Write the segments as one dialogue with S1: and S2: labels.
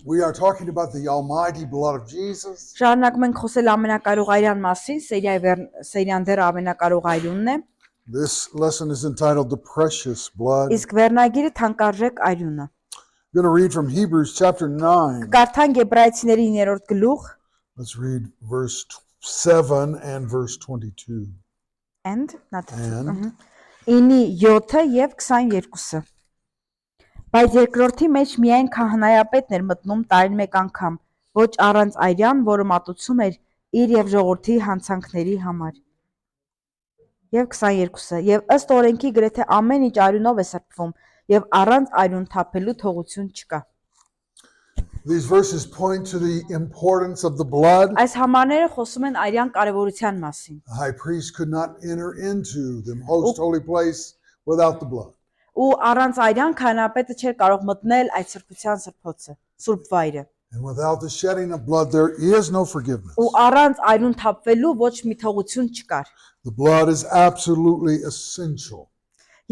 S1: We are talking about the almighty blood of Jesus.
S2: Շարունակում ենք խոսել ամենակարող այրան մասին, սերիան դեռ ամենակարող այրունն է։
S1: This lesson is entitled The Precious Blood. I'm
S2: Իսկ վերնագիրը թանկարժեք այրունը։
S1: going to read from Hebrews chapter 9.
S2: Կկարդանք Եբրայեցիների 9-րդ գլուխ։
S1: Let's read verse 7 and verse 22.
S2: And
S1: 9,
S2: 7 եւ 22-ը։ Բայց երկրորդի մեջ միայն քահանայապետն էր մտնում տարին մեկ անգամ, ոչ առանց այրան, որը մատուցում էր իր եւ ժողովրդի հանցանքների համար։ Եվ 22-ը։ Եվ ըստ օրենքի գրեթե ամեն ինչ այրունով է սրբվում, եւ առանց այրուն թափելու թողություն չկա։
S1: These verses point to the importance of the blood.
S2: Այս համարները խոսում են այրյան կարևորության մասին։
S1: The high priest could not enter into the most holy place without the blood.
S2: Ու առանց այրան քահանապետը չէր կարող մտնել այդ սրբության սրբոցը, սուրբ վայրը։
S1: And without the shedding of blood, there is no forgiveness.
S2: Ու առանց այրուն թափվելու ոչ մի թողություն չկար։
S1: The blood is absolutely essential.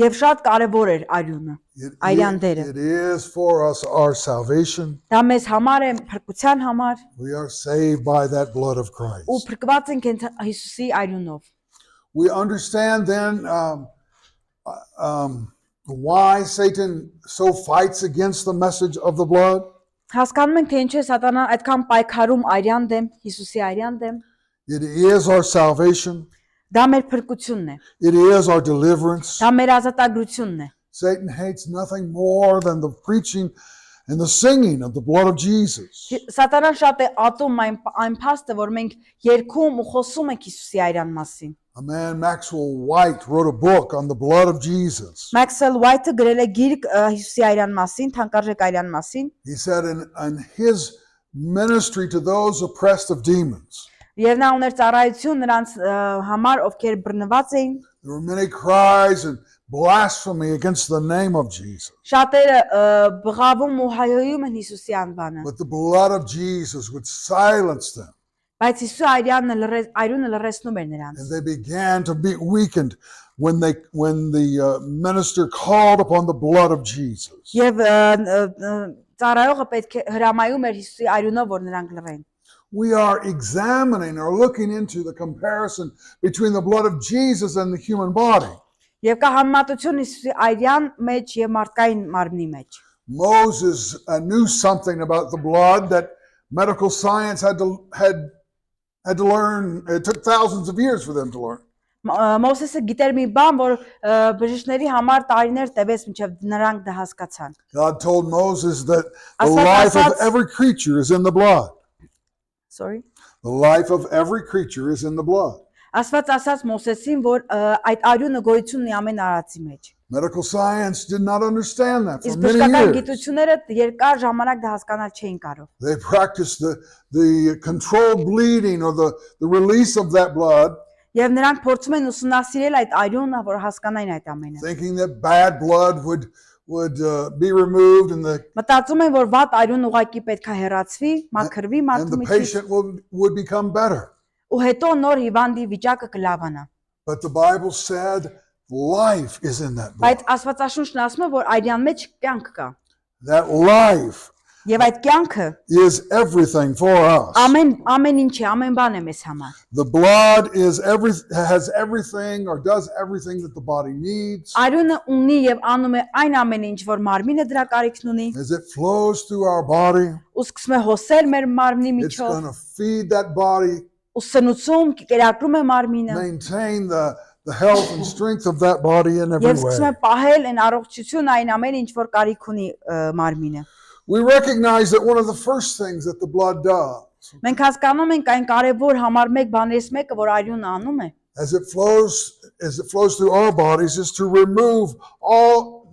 S2: Եվ շատ կարևոր էր այրունը, այրան դերը։
S1: It is for us our salvation.
S2: Դա մեզ համար է փրկության համար
S1: We are saved by that blood of Christ.
S2: ու փրկված ենք Հիսուսի այրունով։
S1: We understand then why Satan so fights against the message of the blood.
S2: Հասկանում ենք, թե ինչու է սատանան այդքան պայքարում այրյան դեմ, Հիսուսի այրյան դեմ։
S1: It is our salvation.
S2: Դա մեր փրկությունն է։
S1: It is our deliverance.
S2: Դա մեր ազատագրությունն է։
S1: Satan hates nothing more than the preaching and the singing of the blood of Jesus.
S2: Սատանան շատ է ատում այն փաստը, որ մենք երգում ու խոսում ենք Հիսուսի այրան մասին։
S1: A man, Maxwell White, wrote a book on the blood of Jesus.
S2: Maxwell White-ը գրել է գիրք Հիսուսի այրան մասին, թանկարժեք այրան մասին։
S1: He said in his ministry to those oppressed of demons,
S2: Եվ նա ուներ ծառայություն նրանց համար, ովքեր բռնված էին։
S1: there were many cries and blasphemy against the name of Jesus.
S2: Շատերը բղավում ու հայհոյում են Հիսուսի անվանը։
S1: But the blood of Jesus would silence them.
S2: Բայց Հիսուսի այրունը լրացնում էր նրանց։
S1: And they began to be weakened when the minister called upon the blood of Jesus.
S2: Եվ ծառայողը պետք է հրամայում էր Հիսուսի այրունով, որ նրանք լրեն։
S1: We are examining or looking into the comparison between the blood of Jesus and the human body.
S2: Եվ կա համեմատություն Հիսուսի այրյան մեջ եւ մարդկային մարմնի մեջ։
S1: Moses knew something about the blood that medical science had to learn. It took thousands of years for them to learn.
S2: Մովսեսը գիտեր մի բան, որ բժիշկների համար տարիներ տևեց մինչև նրանք դա հասկացան։
S1: God told Moses that the life of every creature is in the blood.
S2: Sorry.
S1: The life of every creature is in the blood.
S2: Աստված ասաց Մովսեսին, որ այդ այրունը գոյություն ունի ամեն արածի մեջ։
S1: Medical science did not understand that for
S2: Իսկ
S1: many
S2: բժշկական
S1: years.
S2: գիտությունները երկար ժամանակ դա հասկանալ չէին կարող։
S1: They practiced the controlled bleeding or the release of that blood,
S2: Եվ նրանք փորձում են ուսումնասիրել այդ այրունը, որ հասկանային այդ ամենը։
S1: thinking that bad blood would be removed and
S2: Մտածում են, որ վատ այրուն ուղակի պետք է հեռացվի, մաքրվի
S1: the
S2: մարդու միջից,
S1: patient would become better.
S2: ու հետո նոր հիվանդի վիճակը կլավանա։
S1: But the Bible said life is in that blood.
S2: Բայց Աստվածաշունչն ասում է, որ այրյան մեջ կյանք կա։
S1: That life
S2: Եվ այդ կյանքը
S1: is everything for us.
S2: ամեն ինչ է, ամեն բան է մեզ համար։
S1: The blood has everything or does everything that the body needs.
S2: Այրունը ունի եւ անում է այն ամենը, ինչ որ մարմինը դրա կարիքն ունի,
S1: As it flows through our body,
S2: ու սկսում է հոսել մեր մարմնի
S1: it's
S2: միջով,
S1: going to feed that body,
S2: ու սնուցում, կերակրում է մարմինը,
S1: maintain the health and strength of that body in every
S2: եւ սկսում է
S1: way.
S2: պահել այն առողջությունը, այն ամենը, ինչ որ կարիք ունի մարմինը։
S1: We recognize that one of the first things that the blood does,
S2: Մենք հասկանում ենք այն կարևոր համար մեկ բաներից մեկը, որ այրունը անում է,
S1: as it flows through our bodies, is to remove all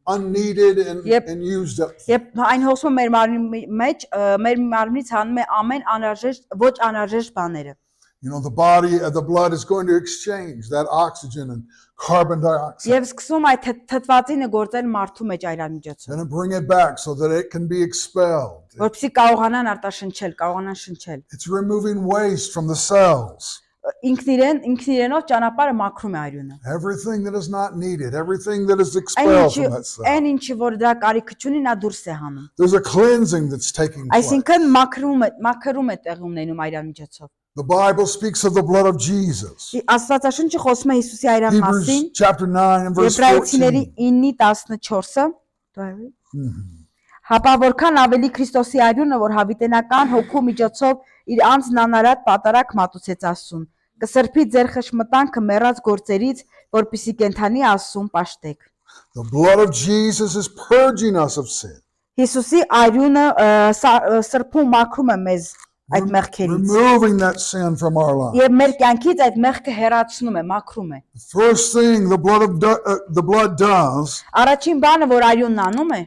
S1: unneeded and used up.
S2: Եվ այն հոսում է մեր մարմնի մեջ, մեր մարմնից հանում է ամեն անհրաժեշտ, ոչ անհրաժեշտ բաները։
S1: You know, the blood is going to exchange that oxygen and carbon dioxide
S2: Եվ սկսում այդ թթվածինը գործել մարդու մեջ այրան միջոցով,
S1: and bring it back so that it can be expelled.
S2: որպեսզի կարողանան արտաշնչել, կարողանան շնչել։
S1: It's removing waste from the cells.
S2: ինքն իրենով ճանապարհը մաքրում է արյունը։
S1: Everything that is not needed, everything that is expelled from that cell.
S2: Այն ինչի որ դրա կարիքը չունի, նա դուրս է հանում։
S1: There's a cleansing that's taking place.
S2: Այսինքն մաքրում է տեղի ունենում արյան միջոցով։
S1: The Bible speaks of the blood of Jesus.
S2: Աստվածաշունչը խոսում է Հիսուսի արյան
S1: Hebrews
S2: մասին։
S1: chapter 9 and verse
S2: Եբրայեցիների
S1: 14.
S2: 9:14-ը։ Հապա որքան ավելի Քրիստոսի արյունը, որ հավիտենական հոգու միջոցով իր անձն անարատ պատարակ մատուցեց Աստծուն, կսրբի ձեր խշմտանքը մեռած գործերից, որպիսի կենթանի Աստծուն պաշտեք։
S1: The blood of Jesus is purging us of sin,
S2: Հիսուսի արյունը սրբում մաքրում է մեզ այդ մեղքերից։
S1: removing that sin from our lives.
S2: Եվ մեր կյանքից այդ մեղքը հեռացնում է, մաքրում է։
S1: The first thing the blood does,
S2: Առաջին բանը, որ արյունն անում է,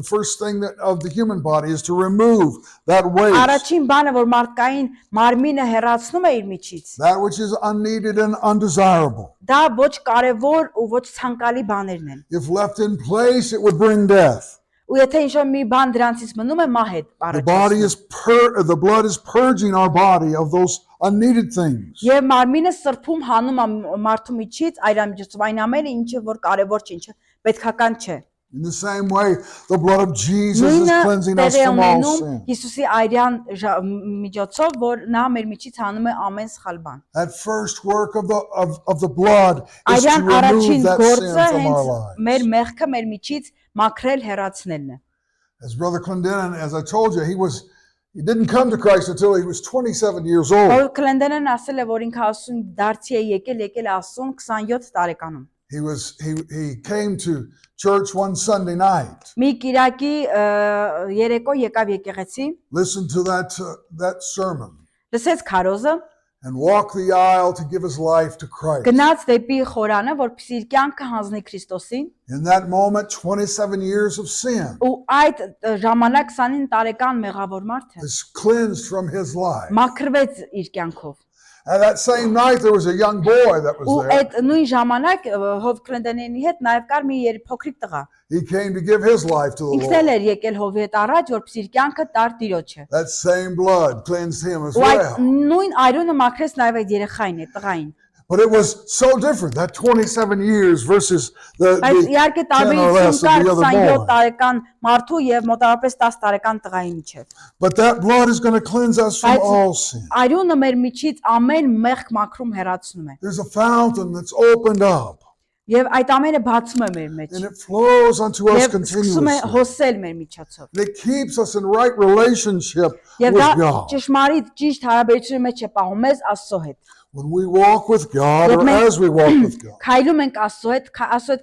S1: the first thing that of the human body is to remove that waste,
S2: առաջին բանը, որ մարդկային մարմինը հեռացնում է իր միջից,
S1: that which is unneeded and undesirable.
S2: դա ոչ կարևոր ու ոչ ցանկալի բաներն են։
S1: If left in place, it would bring death.
S2: Ու եթե ինչ-որ մի բան դրանից մնում է, մահ է առաջացնում։
S1: The blood is purging our body of those unneeded things.
S2: Եվ մարմինը սրբում հանում է մարդու միջից այրան միջոցով այն ամենը, ինչը որ կարևոր չէ, ինչը պետքական չէ։
S1: In the same way, the blood of Jesus is cleansing us from all sin.
S2: Հիսուսի արյան միջոցով, որ նա մեր միջից հանում է ամեն սխալ բան։
S1: That first work of the blood is to
S2: Արյան
S1: remove
S2: առաջին
S1: that sin
S2: գործը
S1: from our
S2: հենց
S1: lives.
S2: մեր մեղքը մեր միջից մաքրել հեռացնելն է։
S1: As Brother Clendenin, as I told you, he didn't come to Christ until he was 27 years old.
S2: Որ Կլենդենն ասել է, որ ինքը ասում դարձի է եկել Աստծուն 27 տարեկանում։
S1: He came to church one Sunday night.
S2: Մի Կիրակի երեկո եկավ եկեղեցի,
S1: Listened to that sermon
S2: լսեց քարոզը,
S1: and walked the aisle to give his life to Christ.
S2: գնաց դեպի խորանը, որպեսզի իր կյանքը հանձնի Քրիստոսին,
S1: In that moment, 27 years of sin
S2: ու այդ ժամանակ 29 տարեկան մեղավոր մարդը
S1: is cleansed from his life.
S2: մաքրվեց իր կյանքով։
S1: And that same night, there was a young boy that was
S2: Ու
S1: there.
S2: այդ նույն ժամանակ Հով Կլենդենի հետ նաև կար մի փոքրիկ տղա։
S1: He came to give his life to the
S2: Ինքն էլ
S1: Lord.
S2: էր եկել Հովի հետ առաջ, որպեսզի իր կյանքը տար Տիրոջը։
S1: That same blood cleansed him as
S2: Ու այդ
S1: well.
S2: նույն արյունը մաքրեց նաև այդ երեխային, այդ տղային։
S1: But it was so different, that 27 years versus
S2: Բայց
S1: the
S2: իհարկե
S1: 10 or less
S2: տարբերություն
S1: of
S2: կար
S1: the other
S2: 27
S1: boy.
S2: տարեկան մարդու եւ մոտավորապես 10 տարեկան տղայի միջեւ։
S1: But that blood is going to cleanse us from
S2: Բայց
S1: all sin.
S2: արյունը մեր միջից ամեն մեղք մաքրում հեռացնում է։
S1: There's a fountain that's opened up
S2: Եվ այդ ամենը բացում է մեր մեջ։
S1: and it flows unto us
S2: Եվ սկսում է
S1: continuously.
S2: հոսել մեր միջոցով։
S1: And it keeps us in right relationship
S2: Եվ
S1: with
S2: դա
S1: God.
S2: ճշմարիտ ճիշտ հարաբերությունի մեջ է պահում մեզ Աստծո հետ։
S1: When we walk with God, or
S2: Եվ
S1: as we walk with God,
S2: Քայլում ենք Աստծո հետ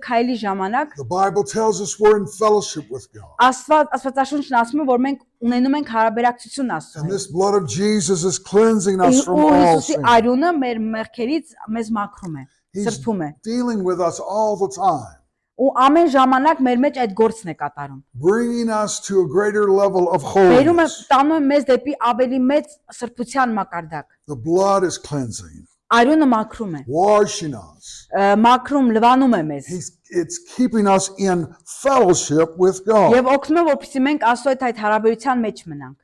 S2: քայլի ժամանակ
S1: the Bible tells us we're in fellowship with God.
S2: Աստվածաշունչն ասում է, որ մենք ունենում ենք հարաբերակցություն Աստծո
S1: And
S2: հետ։
S1: this blood of Jesus is cleansing us from
S2: Ու
S1: all
S2: Հիսուսի
S1: sin.
S2: արյունը մեր մեղքերից մեզ մաքրում է,
S1: He's
S2: սրբում է։
S1: dealing with us all the time,
S2: Ու ամեն ժամանակ մեր մեջ այդ գործն է կատարում։
S1: bringing us to a greater level of
S2: Բերում է
S1: holiness.
S2: տանում է մեզ դեպի ավելի մեծ սրբության մակարդակ։
S1: The blood is cleansing,
S2: Արյունը մաքրում է,
S1: washing us.
S2: մաքրում, լվանում է մեզ։
S1: It's keeping us in fellowship with God.
S2: Եվ օգնում է, որպեսզի մենք Աստծո հետ այդ հարաբերության մեջ մնանք։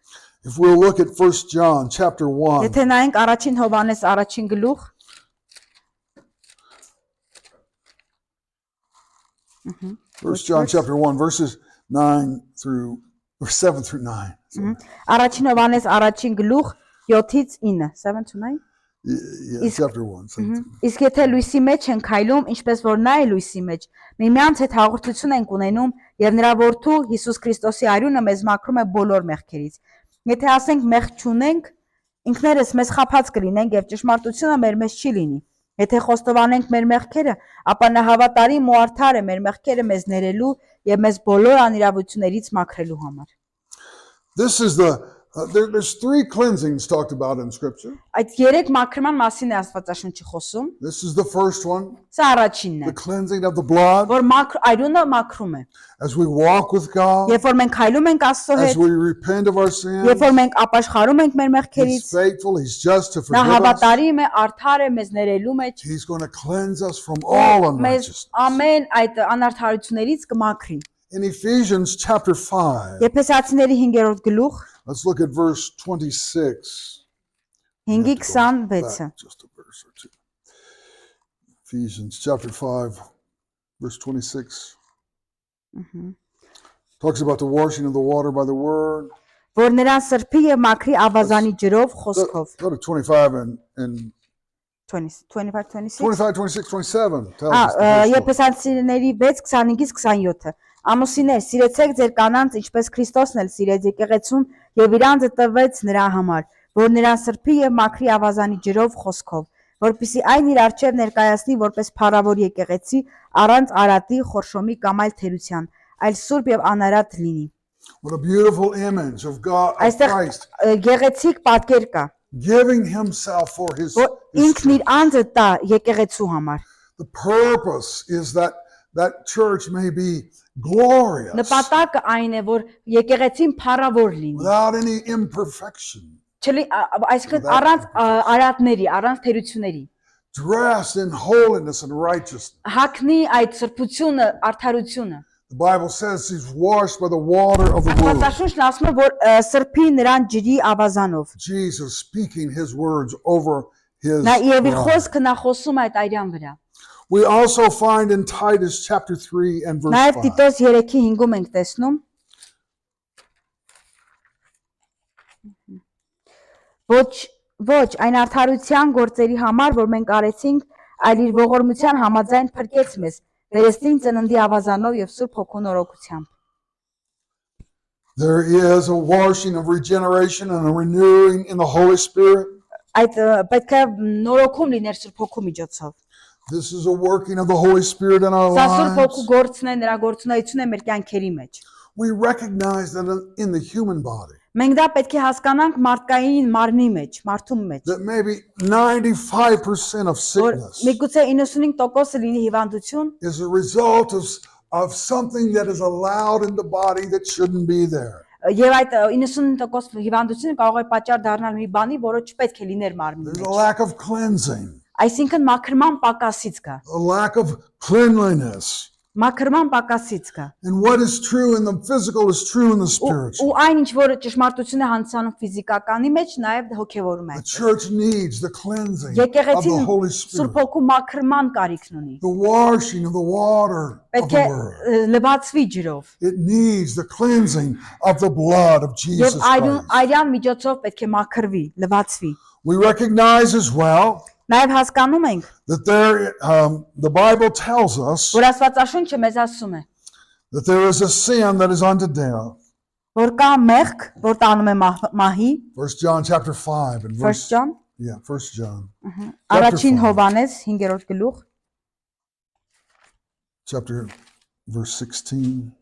S1: If we'll look at 1 John chapter 1,
S2: Եթե նայենք առաջին Հովհաննես առաջին գլուխ,
S1: 1 John chapter 1, verses 9 through, or 7 through 9. Sorry.
S2: առաջին Հովհաննես առաջին գլուխ 7-ից 9, 7 to 9։
S1: Yeah, chapter 1. 7 through 9.
S2: Իսկ եթե լույսի մեջ են քայլում, ինչպես որ նա է լույսի մեջ, միմյանց հետ հաղորդություն ենք ունենում եւ նրա որդու Հիսուս Քրիստոսի արյունը մեզ մաքրում է բոլոր մեղքերից։ Եթե ասենք մեղք չունենք, ինքներս մեզ խափած կլինենք եւ ճշմարտությունը մեր մեջ չի լինի։ Եթե խոստովանենք մեր մեղքերը, ապա նա հավատարիմ ու արդար է մեր մեղքերը մեզ ներելու եւ մեզ բոլոր անիրավություններից մաքրելու համար։
S1: This is there's three cleansings talked about in Scripture.
S2: Այդ երեք մաքրման մասին է Աստվածաշունչը խոսում։
S1: This is the first one,
S2: Սա առաջինն
S1: the
S2: է,
S1: cleansing of the blood.
S2: որ արյունը մաքրում է։
S1: As we walk with God,
S2: Երբ որ մենք քայլում ենք Աստծո
S1: as
S2: հետ,
S1: we repent of our sins,
S2: երբ որ մենք ապաշխարում ենք մեր
S1: He's
S2: մեղքերից,
S1: faithful, He's just to
S2: նա
S1: forgive us.
S2: հավատարիմ է, արդար է մեզ ներելու մեջ,
S1: He's going to cleanse us from all
S2: մեզ
S1: unrighteousness.
S2: ամեն այդ անարդարություններից կմաքրի։
S1: In Ephesians chapter 5,
S2: Եփեսացիների 5-րդ գլուխ
S1: let's look at verse 26.
S2: 5-ի 26-ը։
S1: Just a verse. verse or two. Ephesians chapter 5, verse 26. Talks about the washing of the water by the word.
S2: Որ նրան սրբի եւ մաքրի ավազանի ջրով խոսքով։
S1: Go to 25 and
S2: 25 26
S1: 25, 26, 27. Tells us the whole story.
S2: Եփեսացիների 6:25-ից 27-ը։ Ամուսիններ, սիրեցեք ձեր կանանց, ինչպես Քրիստոսն էլ սիրեց եկեղեցուն եւ իր անձը տվեց նրա համար, որ նրան սրբի եւ մաքրի ավազանի ջրով խոսքով, որպիսի այն իր առջև ներկայացնի որպես փառավոր եկեղեցի, առանց արատի, խորշոմի կամ այլ թերության, այլ սուրբ եւ անարատ լինի։
S1: What a beautiful image of God, of
S2: Այստեղ
S1: Christ,
S2: գեղեցիկ պատկեր կա,
S1: giving himself for his
S2: որ ինքն իր անձը տա եկեղեցու համար։
S1: The purpose is that church may be glorious
S2: Նպատակը այն է, որ եկեղեցին փառավոր լինի։
S1: without any imperfection,
S2: Այսինքն առանց արատների, առանց թերությունների։
S1: dressed in holiness and righteousness.
S2: Հակնի այդ սրբությունը, արդարությունը։
S1: The Bible says he's washed by the water of the word.
S2: Աստվածաշունչն ասում է, որ սրբի նրան ջրի ավազանով։
S1: Jesus speaking his words over his
S2: Նա եւ իր
S1: bride.
S2: խոսքը նա խոսում է այդ այրան վրա։
S1: We also find in Titus chapter 3 and verse
S2: Նաեւ
S1: 5.
S2: Տիտոս 3:5-ում ենք տեսնում. Ոչ, այն արդարության գործերի համար, որ մենք արեցինք, այլ իր ողորմության համաձայն փրկեց մեզ, վերստին ծննդի ավազանով եւ Սուրբ Հոգու նորոգությամբ։
S1: There is a washing of regeneration and a renewing in the Holy Spirit.
S2: Այդ պետք է նորոգում լիներ Սուրբ Հոգու միջոցով։
S1: This is a working of the Holy Spirit in our
S2: Սա Սուրբ Հոգու
S1: lives.
S2: գործն է, նրա գործունեությունն է մեր կյանքերի մեջ։
S1: We recognize that in the human body,
S2: Մենք դա պետք է հասկանանք մարդկային մարմնի մեջ, մարդու մեջ,
S1: that maybe 95% of
S2: որ
S1: sickness
S2: միգուցե 95% լինի հիվանդություն,
S1: is a result of something that is allowed in the body that shouldn't be there.
S2: եւ այդ 95% հիվանդությունը կարող է պատճառ դառնալ մի բանի, որը չպետք է լիներ մարմնի
S1: There's a
S2: մեջ։
S1: lack of cleansing,
S2: Այսինքն մաքրման պակասից կա,
S1: a lack of cleanliness.
S2: մաքրման պակասից կա։
S1: And what is true in the physical is true in the spiritual.
S2: Ու այն ինչ որ ճշմարտություն է հանդիսանում ֆիզիկականի մեջ, նաեւ հոգեվորում է։
S1: The church needs the cleansing of the
S2: Եկեղեցին
S1: Holy
S2: Սուրբ
S1: Spirit,
S2: Հոգու մաքրման կարիքն ունի։
S1: the washing of the water of
S2: Պետք
S1: the
S2: է
S1: Word.
S2: լվացվի ջրով
S1: It needs the cleansing of the blood of Jesus
S2: եւ
S1: Christ.
S2: այրան միջոցով պետք է մաքրվի, լվացվի։
S1: We recognize as well
S2: Նաեւ հասկանում ենք,
S1: that the Bible tells us
S2: որ Աստվածաշունչը մեզ ասում է,
S1: that there is a sin that is unto death.
S2: որ կա մեղք, որ տանում է մահի,
S1: 1 John chapter 5 and
S2: 1
S1: verse,
S2: John,
S1: yeah, 1 John
S2: Առաջին
S1: 5.
S2: Հովանես 5-րդ գլուխ,
S1: chapter verse 16.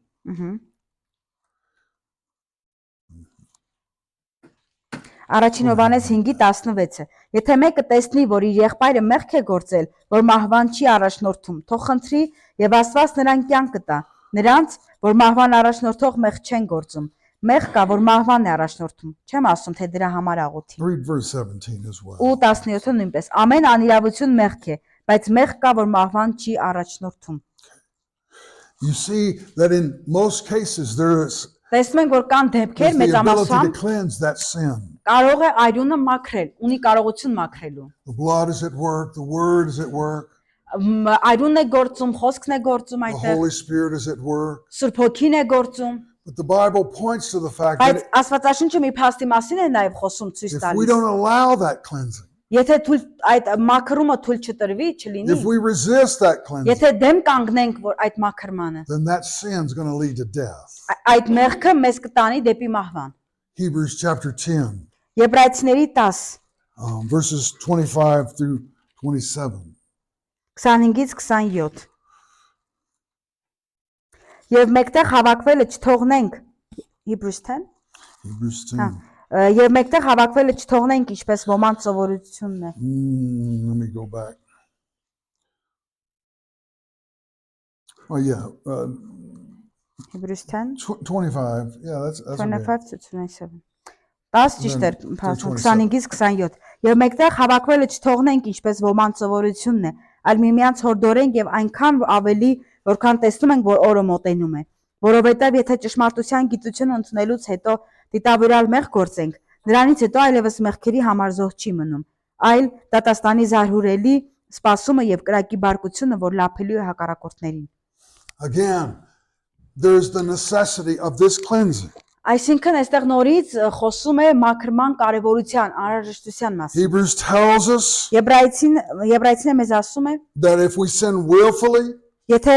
S2: Առաջին Հովանես 5:16-ը։ Եթե մեկը տեսնի, որ իր եղբայրը մեղք է գործել, որ մահվան չի առաջնորդում, թող խնդրի եւ Աստված նրան կյանք կտա։ Նրանց, որ մահվան առաջնորդող մեղք չեն գործում։ Մեղք կա, որ մահվան է առաջնորդում։ Չեմ ասում, թե դրա համար աղոթի։
S1: Read verse 17 as well.
S2: Ու 17-ը նույնպես։ Ամեն անիրավություն մեղք է, բայց մեղք կա, որ մահվան չի առաջնորդում։
S1: You see that in most cases there is
S2: Տեսնում ենք, որ կան դեպքեր
S1: the ability to
S2: մեծամասամբ
S1: cleanse that sin.
S2: կարող է այրունը մաքրել, ունի կարողություն մաքրելու։
S1: The blood is at work, the word is at work,
S2: Այրունն է գործում, խոսքն է գործում
S1: the
S2: այդտեղ,
S1: Holy Spirit is at work.
S2: Սուրբ Հոգին է գործում,
S1: But the Bible points to the fact
S2: բայց
S1: that
S2: Աստվածաշունչը մի փաստի մասին է նաև խոսում ցույց
S1: if we
S2: տալիս։
S1: don't allow that cleansing,
S2: Եթե այդ մաքրումը թույլ չտրվի, չլինի,
S1: if we resist that cleansing,
S2: եթե դեմ կանգնենք որ այդ մաքրմանը,
S1: then that sin's going to lead to death.
S2: այդ մեղքը մեզ կտանի դեպի մահվան։
S1: Hebrews chapter 10,
S2: Եբրայեցիների 10
S1: verses 25 through 27.
S2: 25-ից 27 Եվ մեկտեղ հավաքվելը չթողնենք Hebrews 10
S1: Hebrews 10.
S2: Եվ մեկտեղ հավաքվելը չթողնենք ինչպես ոմանց սովորությունն է։
S1: Let me go back. Oh yeah,
S2: Hebrews 10
S1: 25. Yeah, that's okay.
S2: 25 to 27 10 ճիշտ էր,
S1: Then
S2: 25-ից 27 Եվ մեկտեղ հավաքվելը չթողնենք ինչպես ոմանց սովորությունն է, այլ միմյանց հորդորենք եւ այնքան ավելի, որքան տեսնում ենք, որ օրը մոտենում է, որովհետեւ եթե ճշմարտության գիտությունը ընդունելուց հետո դիտավորյալ մեղք գործենք, նրանից հետո այլևս մեղքերի համար զոհ չի մնում, այլ դատաստանի զարհուրելի սպասումը եւ կրակի բարկությունը, որ լափելու է հակառակորդներին։
S1: Again, there's the necessity of this cleansing.
S2: Այսինքն այստեղ նորից խոսում է մաքրման կարևորության, անհրաժեշտության մասին։
S1: Hebrews tells us
S2: Եբրայեցին մեզ ասում է,
S1: that if we sin willfully,
S2: եթե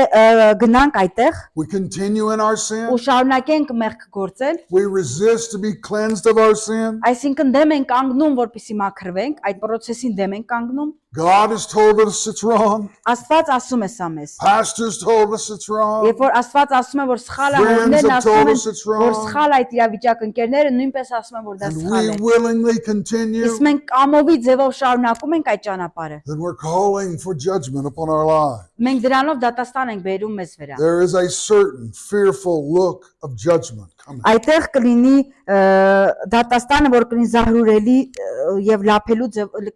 S2: գնանք այդտեղ
S1: we continue in our sin,
S2: ու շարունակենք մեղք գործել,
S1: we resist to be cleansed of our sin.
S2: այսինքն դեմ ենք կանգնում, որպեսզի մաքրվենք, այդ process-ին դեմ ենք կանգնում,
S1: God has told us it's wrong.
S2: Աստված ասում է սա մեզ։
S1: Pastors told us it's wrong.
S2: Երբ որ Աստված ասում է, որ սխալ է,
S1: Friends
S2: հորներն
S1: have
S2: ասում
S1: told
S2: են,
S1: us it's
S2: որ
S1: wrong.
S2: սխալ է այդ իրավիճակը, ընկերները նույնպես ասում են, որ դա
S1: And
S2: սխալ
S1: we
S2: է։
S1: willingly continue,
S2: Իսկ մենք կամովի ձևով շարունակում ենք այդ ճանապարհը։
S1: then we're calling for judgment upon our lives.
S2: Մենք դրանով դատաստան ենք բերում մեզ վրա։
S1: There is a certain fearful look of judgment coming.
S2: Այդտեղ կլինի դատաստանը, որ կլինի զահրուրելի եւ լափելու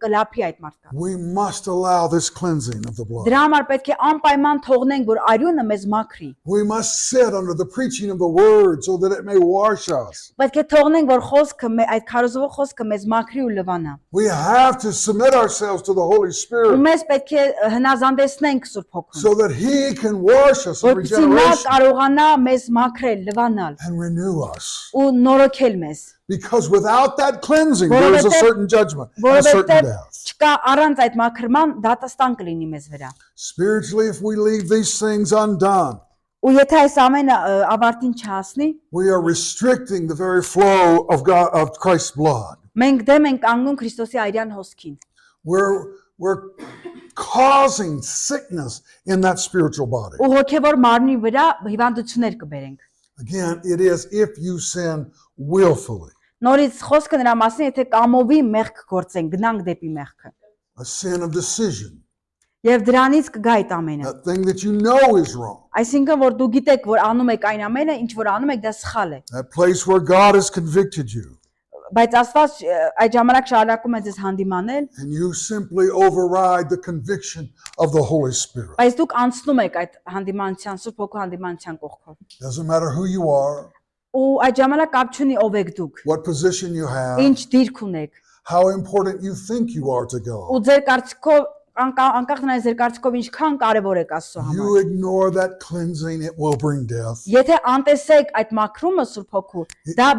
S2: կլափի այդ մարդկանց։
S1: We must allow this cleansing of the blood.
S2: Դրա համար պետք է անպայման թողնենք, որ արյունը մեզ մաքրի։
S1: We must sit under the preaching of the word so that it may wash us.
S2: Պետք է թողնենք, որ խոսքը այդ քարոզվող խոսքը մեզ մաքրի ու լվանա։
S1: We have to submit ourselves to the Holy
S2: Ու
S1: Spirit
S2: մեզ պետք է հնազանդեցնենք Սուրբ Հոգուն,
S1: so that He can wash us in
S2: որպեսզի նա
S1: regeneration
S2: կարողանա մեզ մաքրել, լվանալ
S1: and renew us.
S2: ու նորոգել մեզ։
S1: Because without that cleansing, there is a certain judgment, and a certain
S2: Որովհետև
S1: death.
S2: չկա առանց այդ մաքրման դատաստան կլինի մեզ վրա։
S1: Spiritually, if we leave these things undone,
S2: Ու եթե այս ամենը ավարտին չհասնի,
S1: we are restricting the very flow of God, of Christ's blood.
S2: մենք դեմ ենք կանգնում Քրիստոսի արյան հոսքին։
S1: We're causing sickness in that spiritual body.
S2: Ու հոգևոր մարմնի վրա հիվանդություններ կբերենք։
S1: Again, it is if you sin willfully.
S2: Նորից խոսքը նրա մասին, եթե կամովի մեղք գործենք, գնանք դեպի մեղքը։
S1: A sin of decision.
S2: Եվ դրանից կգա այդ ամենը։
S1: That thing that you know is wrong.
S2: Այսինքն որ դու գիտեք, որ անում եք այն ամենը, ինչ որ անում եք, դա սխալ է։
S1: That place where God has convicted you.
S2: Բայց Աստված այդ ժամանակ շարունակում է ձեզ հանդիմանել,
S1: And you simply override the conviction of the Holy Spirit.
S2: բայց դուք անցնում եք այդ հանդիմանության, Սուրբ Հոգու հանդիմանության կողքով։
S1: Doesn't matter who you are,
S2: Ու այդ ժամանակ կապ չունի ով եք դուք,
S1: what position you have,
S2: ինչ դիրք ունեք։
S1: how important you think you are to God.
S2: Ու ձեր կարծիքով անկախ նրանից ձեր կարծիքով ինչքան կարևոր եք Աստծո համար։
S1: You ignore that cleansing, it will bring death.
S2: Եթե անտեսեք այդ մաքրումը Սուրբ Հոգու, դա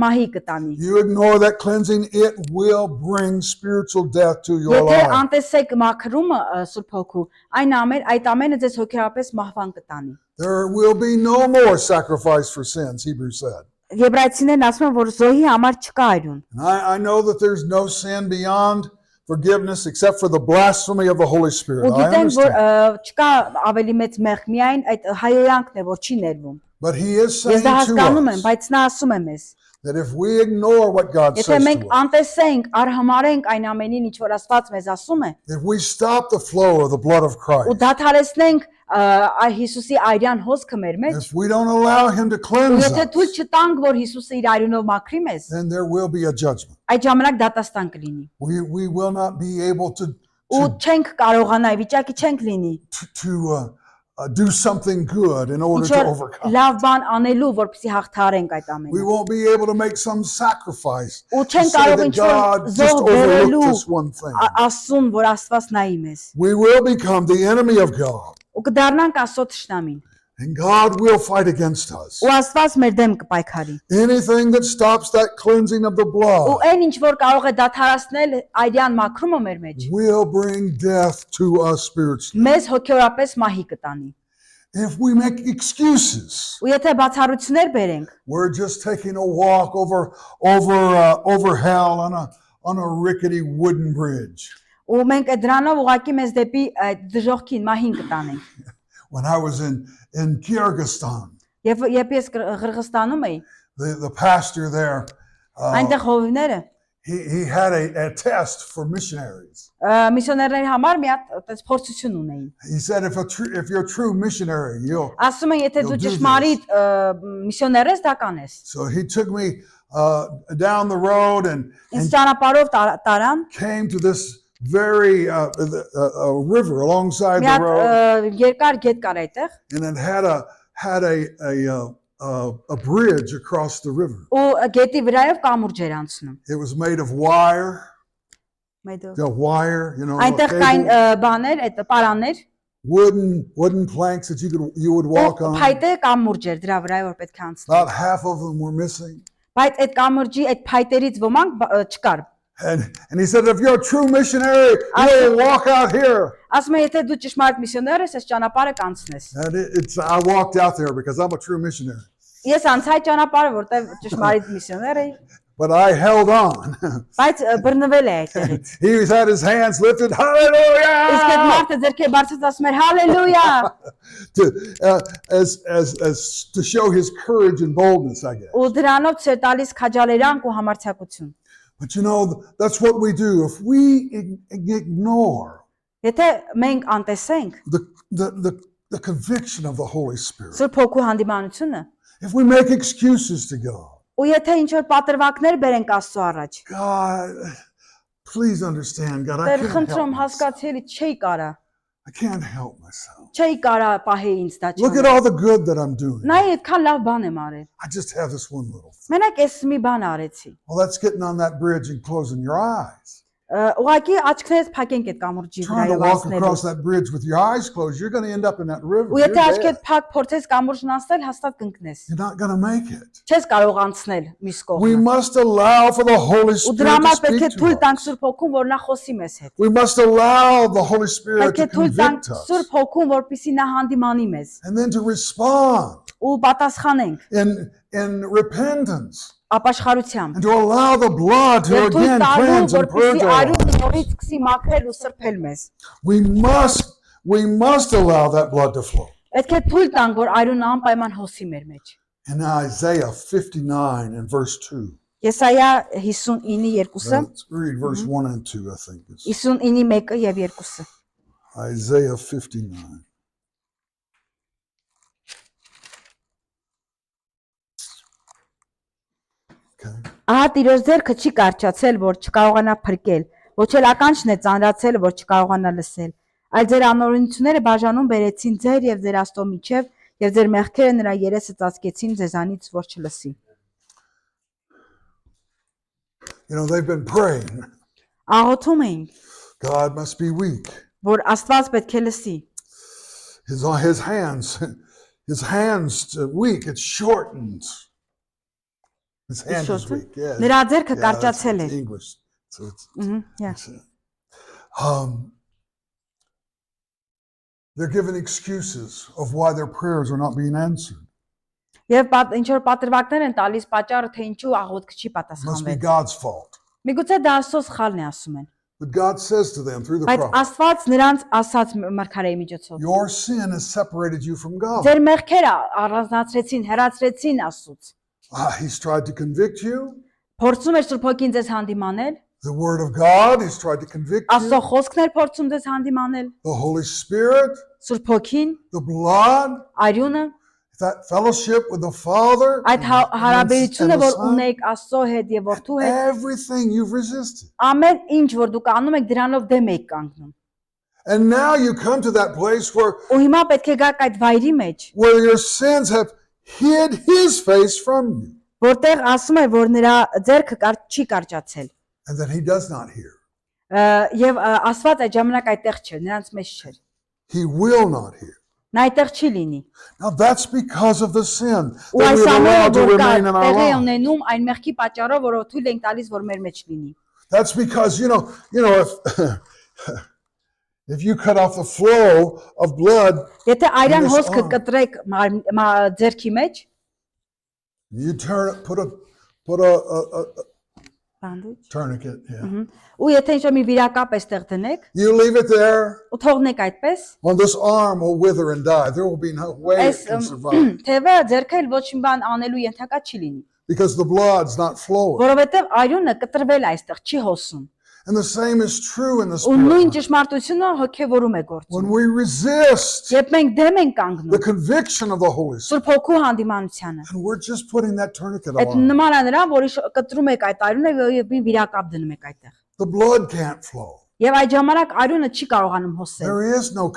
S2: մահի կտանի։
S1: You ignore that cleansing, it will bring spiritual death to your
S2: Եթե
S1: life.
S2: անտեսեք մաքրումը Սուրբ Հոգու, այդ ամենը ձեզ հոգեապես մահվան կտանի։
S1: There will be no more sacrifice for sins, Hebrews said.
S2: Եբրայեցիներն ասում են, որ զոհի համար չկա այրուն։
S1: And I know that there's no sin beyond forgiveness except for the blasphemy of the Holy Spirit.
S2: Ու
S1: I
S2: գիտենք, որ
S1: understand.
S2: չկա ավելի մեծ մեղք, միայն այդ հայոյանքն է, որ չի ներվում։
S1: But He is
S2: Ես
S1: saying
S2: դա
S1: to
S2: հասկանում եմ,
S1: us
S2: բայց նա ասում է մեզ,
S1: that if we ignore what God
S2: եթե
S1: says
S2: մենք
S1: to us,
S2: անտեսենք, արհամարենք այն ամենին, ինչ որ Աստված մեզ ասում է,
S1: if we stop the flow of the blood of
S2: ու
S1: Christ,
S2: դադարեցնենք Հիսուսի արյան հոսքը մեր մեջ,
S1: if we don't allow Him to
S2: ու
S1: cleanse
S2: եթե
S1: us,
S2: թույլ չտանք, որ Հիսուսը իր արյունով մաքրի մեզ,
S1: then there will be a judgment.
S2: այդ ժամանակ դատաստան կլինի։
S1: We will not be able to
S2: Ու չենք կարողանա, վիճակի չենք լինի,
S1: do something good in order
S2: ինչ
S1: to
S2: որ
S1: overcome.
S2: լավ բան անելու, որպեսզի հաղթարենք այդ
S1: We
S2: ամենը։
S1: won't be able to make some sacrifice
S2: Ու
S1: to
S2: չենք
S1: say
S2: կարող
S1: that
S2: ինչ որ
S1: God just
S2: զոհ բերելու
S1: overlooked this one thing.
S2: ասում, որ Աստված նայի մեզ։
S1: We will become the enemy of God,
S2: Ու կդառնանք Աստծո թշնամին։
S1: and God will fight against us.
S2: Ու Աստված մեր դեմ կպայքարի։
S1: Anything that stops that cleansing of the
S2: Ու
S1: blood
S2: այն ինչ որ կարող է դադարեցնել արյան մաքրումը մեր մեջ,
S1: will bring death to us spiritually.
S2: մեզ հոգեորապես մահի կտանի։
S1: If we make excuses,
S2: Ու եթե բացառություններ բերենք,
S1: we're just taking a walk over hell on a rickety wooden bridge.
S2: ու մենք այդ դրանով ուղակի մեզ դեպի այդ դժողքին մահին կտանենք։
S1: When I was in Kyrgyzstan,
S2: Եվ երբ ես Ղրղստանում էի,
S1: the pastor there,
S2: այնտեղ հովիվները
S1: he had a test for missionaries.
S2: միսիոներների համար մի հատ այդպես փորձություն ունեին։
S1: He said, if you're a true missionary, you'll.
S2: Ասում են, եթե
S1: You'll
S2: դու
S1: do
S2: ճշմարիտ միսիոներ ես, դա կանես։
S1: So he took me down the road and
S2: Ինձ ճանապարհով տարան,
S1: came to this very a river alongside
S2: մի
S1: the
S2: հատ
S1: road,
S2: երկար գետ կար այդտեղ,
S1: and it had a bridge across the river.
S2: ու գետի վրայով կամուրջ էր անցնում։
S1: It was made of wire,
S2: Մեդո։
S1: The wire,
S2: Այնտեղ կային բաներ, այդ պարաններ,
S1: wooden planks that you would walk on.
S2: փայտե կամուրջ էր դրա վրա որ պետք է անցնի։
S1: About half of them were missing.
S2: Բայց այդ կամուրջի այդ փայտերից ոմանք չկար։
S1: And he said, if you're a true missionary, you'll walk out here.
S2: Ասում է եթե դու ճշմարիտ միսիոներ ես, այս ճանապարհը կանցնես։
S1: And I walked out there because I'm a true missionary.
S2: Ես անցա այդ ճանապարհը, որտեղ ճշմարիտ միսիոներ էի,
S1: But I held on.
S2: բայց բռնվել է այդտեղից։
S1: He had his hands lifted, hallelujah!
S2: Իսկ այդ մարդը ձեռքերը բարձրացած ասում էր հալելույա,
S1: as to show his courage and boldness, I guess.
S2: ու դրանով ցեր տալիս քաջալերանք ու համարձակություն։
S1: But that's what we do. If we ignore
S2: Եթե մենք անտեսենք
S1: the conviction of the Holy Spirit,
S2: Սուրբ Հոգու հանդիմանությունը,
S1: if we make excuses to God,
S2: ու եթե ինչ որ պատրվակներ բերենք Աստծո առաջ,
S1: God, please understand, God, I
S2: Տեր
S1: can't
S2: խնդրում
S1: help myself.
S2: հասկացելի չի կարա,
S1: I can't help myself.
S2: չի կարա պահեի ինձ դա
S1: Look at
S2: չանել։
S1: all the good that I'm doing.
S2: Նա այդքան լավ բան եմ արել։
S1: I just have this one little thing.
S2: Մենակ ես մի բան արեցի։
S1: Well, that's getting on that bridge and closing your eyes.
S2: Ուղղակի աչքներս փակենք այդ կամուրջի
S1: Trying to
S2: վրայով
S1: walk
S2: անցնելու։
S1: across that bridge with your eyes closed, you're going to end up in that river.
S2: Ու
S1: You're
S2: եթե աչքդ
S1: dead.
S2: փակ փորձես կամուրջն անցնել, հաստատ կընկնես։
S1: You're not going to make it.
S2: Չես կարող անցնել մյուս
S1: We
S2: կողմը։
S1: must allow for the Holy
S2: Ու
S1: Spirit
S2: դրա
S1: to
S2: համար պետք է
S1: speak
S2: թույլ
S1: to
S2: տանք
S1: us.
S2: Սուրբ Հոգուն, որ նա խոսի մեզ հետ։
S1: We must allow the Holy Spirit
S2: Պետք է
S1: to
S2: թույլ տանք
S1: convict us
S2: Սուրբ Հոգուն, որպեսզի նա հանդիմանի մեզ
S1: and then to respond
S2: ու պատասխանենք
S1: in repentance
S2: ապաշխարությամբ։
S1: and to allow the blood to
S2: Եվ թույլ
S1: again
S2: տալու,
S1: cleanse and
S2: որպեսզի
S1: purge our
S2: արյունը
S1: lives.
S2: նորից սկսի մաքրել ու սրբել մեզ։
S1: We must allow that blood to flow.
S2: Պետք է թույլ տանք, որ արյունը անպայման հոսի մեր մեջ։
S1: In Isaiah 59 and verse 2.
S2: Եսայա 59:2-ը,
S1: Let's read verse 1 and 2, I think. It's
S2: 59:1 եւ 2-ը։
S1: Isaiah 59. Okay.
S2: Ահա Տիրոջ ձեռքը չի կարճացել, որ չկարողանա փրկել, ոչ էլ ականջն է ծանրացել, որ չկարողանա լսել, այլ ձեր անօրենությունները բաժանում բերեցին ձեր եւ ձեր Աստծո միջև, եւ ձեր մեղքերը նրա երեսը ծածկեցին ձեզանից, որ չլսի։
S1: They've been praying.
S2: Աղոթում էին,
S1: God must be weak.
S2: որ Աստված պետք է լսի։
S1: His hands weak. It's shortened. His hand is weak. Yeah.
S2: Նրա ձեռքը
S1: Yeah,
S2: կարճացել է։
S1: that's English. So it's,
S2: Yeah.
S1: they're giving excuses of why their prayers are not being answered.
S2: Եվ ինչ որ պատրվակներ են տալիս պատճառը, թե ինչու աղոթքը չի
S1: It must be
S2: պատասխանվել։
S1: God's fault.
S2: Միգուցե դա Աստծո սխալն է ասում են։
S1: But God says to them through the
S2: Բայց
S1: prophet,
S2: Աստված նրանց ասաց մարգարեի միջոցով.
S1: your sin has separated you from God.
S2: Ձեր մեղքերը առանձնացրեցին, հեռացրեցին Աստծուց։
S1: He's tried to convict you.
S2: Փորձում էր Սուրբ Հոգին ձեզ հանդիմանել,
S1: The Word of God has tried to convict
S2: Աստծո
S1: you.
S2: խոսքն էր փորձում ձեզ հանդիմանել,
S1: The Holy Spirit,
S2: Սուրբ Հոգին,
S1: the blood,
S2: արյունը,
S1: that fellowship with the Father,
S2: այդ հարաբերությունը,
S1: and the
S2: որ
S1: Son,
S2: ունեք Աստծո հետ եւ Որդու հետ,
S1: everything you've resisted.
S2: ամեն ինչ որ դուք անում եք, դրանով դեմ եք կանգնում։
S1: And now you come to that place where
S2: Ու հիմա պետք է գաք այդ վայրի մեջ,
S1: your sins have hid His face from you,
S2: որտեղ ասում է, որ նրա ձեռքը չի կարճացել։
S1: and that He does not hear.
S2: Եվ Աստված այդ ժամանակ այդտեղ չէր, նրանց մեջ չէր։
S1: He will not hear.
S2: Նա այդտեղ չի լինի։
S1: Now that's because of the sin
S2: Ու
S1: that
S2: այս
S1: we've
S2: ամենը
S1: allowed to
S2: որ կա
S1: remain in our
S2: տեղի
S1: lives.
S2: ունենում այն մեղքի պատճառով, որով թույլ ենք տալիս, որ մեր մեջ լինի։
S1: That's because if you cut off the flow of blood,
S2: Եթե արյան
S1: Yes,
S2: հոսքը
S1: oh.
S2: կտրեք ձեռքի մեջ,
S1: you put a tourniquet. Yeah.
S2: ու եթե ինչ-որ մի վիրակապ էստեղ դնեք,
S1: You leave it there.
S2: ու թողնեք այդպես,
S1: Well, this arm will wither and die. There will be no way it
S2: այս
S1: can survive
S2: թևը ձեռքը էլ ոչ մի բան անելու ենթակա չի լինի,
S1: because the blood's not flowing.
S2: որովհետև արյունը կտրվել է այստեղ, չի հոսում։
S1: And the same is true in the
S2: Ու նույն
S1: spirit.
S2: ճշմարտությունը հոգևորում է գործում։
S1: When we resist
S2: Երբ մենք դեմ ենք
S1: the
S2: կանգնում
S1: conviction of the Holy Spirit,
S2: Սուրբ Հոգու հանդիմանությանը,
S1: and we're just putting that tourniquet
S2: այդ
S1: on,
S2: նման է նրան, որի կտրում եք այդ արյունը եւ մի վիրակապ դնում եք այդտեղ։
S1: the blood can't flow.
S2: Եվ այդ ժամանակ արյունը չի կարողանում հոսել։
S1: There is no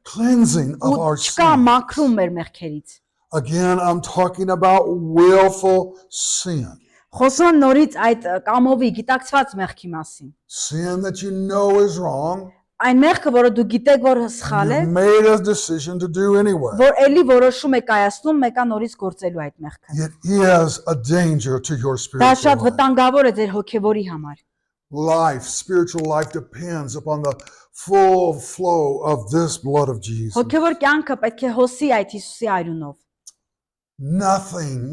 S1: cleansing of
S2: Ու
S1: our
S2: չկա
S1: sin.
S2: մաքրում մեր մեղքերից։
S1: Again, I'm talking about willful sin.
S2: Խոսում եմ նորից այդ կամովի գիտակցված մեղքի մասին։
S1: Sin that you know is wrong,
S2: Այն մեղքը, որը դու գիտեք, որ սխալ է,
S1: you've made a decision to do anyway.
S2: որ էլի որոշում է կայացնում, մեկա նորից գործելու այդ մեղքը։
S1: It is a danger to your
S2: Դա
S1: spiritual
S2: շատ
S1: life.
S2: վտանգավոր է ձեր հոգևորի համար։
S1: Life, spiritual life depends upon the full flow of this blood of Jesus.
S2: Հոգևոր կյանքը պետք է հոսի այդ Հիսուսի արյունով։
S1: Nothing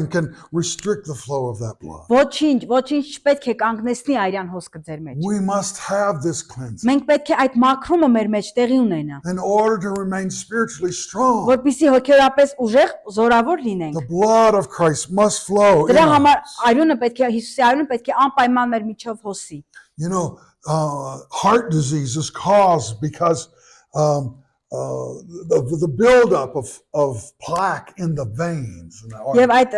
S1: can restrict the flow of that blood.
S2: Ոչինչ չպետք է կանգնեցնի արյան հոսքը ձեր մեջ։
S1: We must have this cleansing
S2: Մենք պետք է այդ մաքրումը մեր մեջ տեղի ունենա,
S1: in order to remain spiritually strong.
S2: որպեսզի հոգևորապես ուժեղ, զորավոր լինենք։
S1: The blood of Christ must flow. in
S2: Դրա համար
S1: us.
S2: արյունը պետք է Հիսուսի արյունը պետք է անպայման մեր միջով հոսի։
S1: You know, heart disease is caused because the buildup of plaque in the veins.
S2: Եվ այդ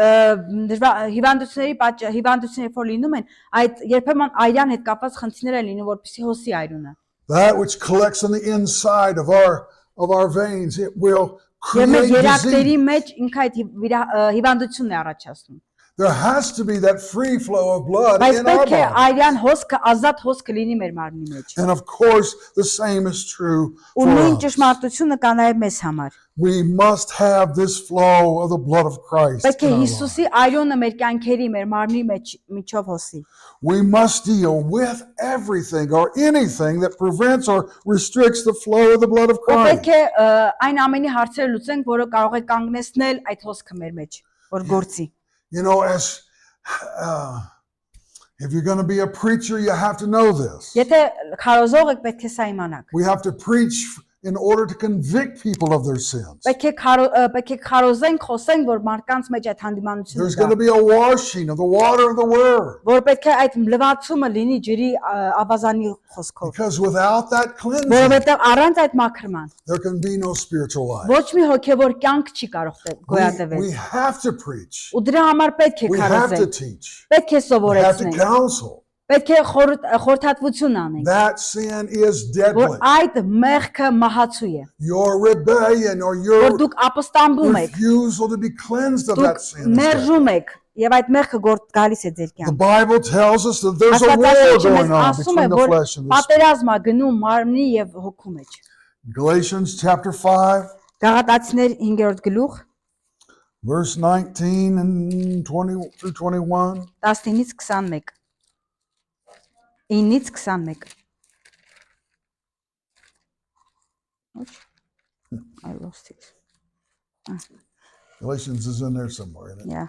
S2: հիվանդությունների որ լինում են, այդ երբեմն արյան հետ կապված խնդիրներ են լինում, որպեսզի հոսի արյունը։
S1: That which collects on the inside of our veins, it will
S2: Եվ մեր
S1: create
S2: երակների
S1: disease.
S2: մեջ ինքը այդ հիվանդությունն է առաջացնում։
S1: There has to be that free flow of blood
S2: Բայց
S1: in our
S2: պետք է
S1: body.
S2: արյան հոսքը, ազատ հոսքը լինի մեր մարմնի մեջ։
S1: And of course, the same is true
S2: Ու
S1: for
S2: նույն
S1: us.
S2: ճշմարտությունը կա նաև մեզ համար։
S1: We must have this flow of the blood of Christ.
S2: Պետք է
S1: in our lives.
S2: Հիսուսի արյունը մեր կյանքերի, մեր մարմնի մեջ միջով հոսի։
S1: We must deal with everything or anything that prevents or restricts the flow of the blood of
S2: Ու
S1: Christ.
S2: պետք է այն ամենի հարցերը լուծենք, որը կարող է կանգնեցնել այդ հոսքը մեր մեջ, որ գործի։
S1: You know, if you're going to be a preacher, you have to know this.
S2: Եթե քարոզող եք, պետք է սա իմանաք։
S1: We have to preach in order to convict people of their sins.
S2: Պետք է քարոզենք, խոսենք, որ մարդկանց մեջ այդ հանդիմանությունը
S1: There's
S2: կա,
S1: going to be a washing of the water of the word.
S2: որ պետք է այդ լվացումը լինի ջրի ավազանի խոսքով,
S1: Because without that cleansing,
S2: որովհետև առանց այդ մաքրման
S1: there can be no spiritual life.
S2: ոչ մի հոգևոր կյանք չի կարող
S1: We
S2: գոյատևել։
S1: have to preach.
S2: Ու դրա համար պետք է
S1: We have to
S2: քարոզենք,
S1: teach.
S2: պետք է
S1: We have to
S2: սովորեցնենք,
S1: counsel.
S2: պետք է խորհրդատվություն անենք,
S1: That sin is
S2: որ
S1: deadly.
S2: այդ մեղքը մահացու է,
S1: Your rebellion or
S2: որ
S1: your
S2: դուք ապստամբում եք,
S1: refusal to be cleansed of that
S2: դուք
S1: sin. is deadly.
S2: մերժում եք եւ այդ մեղքը գալիս է ձեր
S1: The
S2: կյանք։
S1: Bible tells us that there's a war
S2: Աստվածաշունչը
S1: going
S2: մեզ
S1: on
S2: ասում է,
S1: between the
S2: որ
S1: flesh and the spirit.
S2: պատերազմ է գնում մարմնի եւ հոգու մեջ։
S1: Galatians chapter 5,
S2: Գաղատացիներ 5-րդ գլուխ
S1: verse 19 and 20 through 21.
S2: 19-ից 21 9-ից 21 I lost it.
S1: Galatians is in there somewhere, isn't it?
S2: Yeah.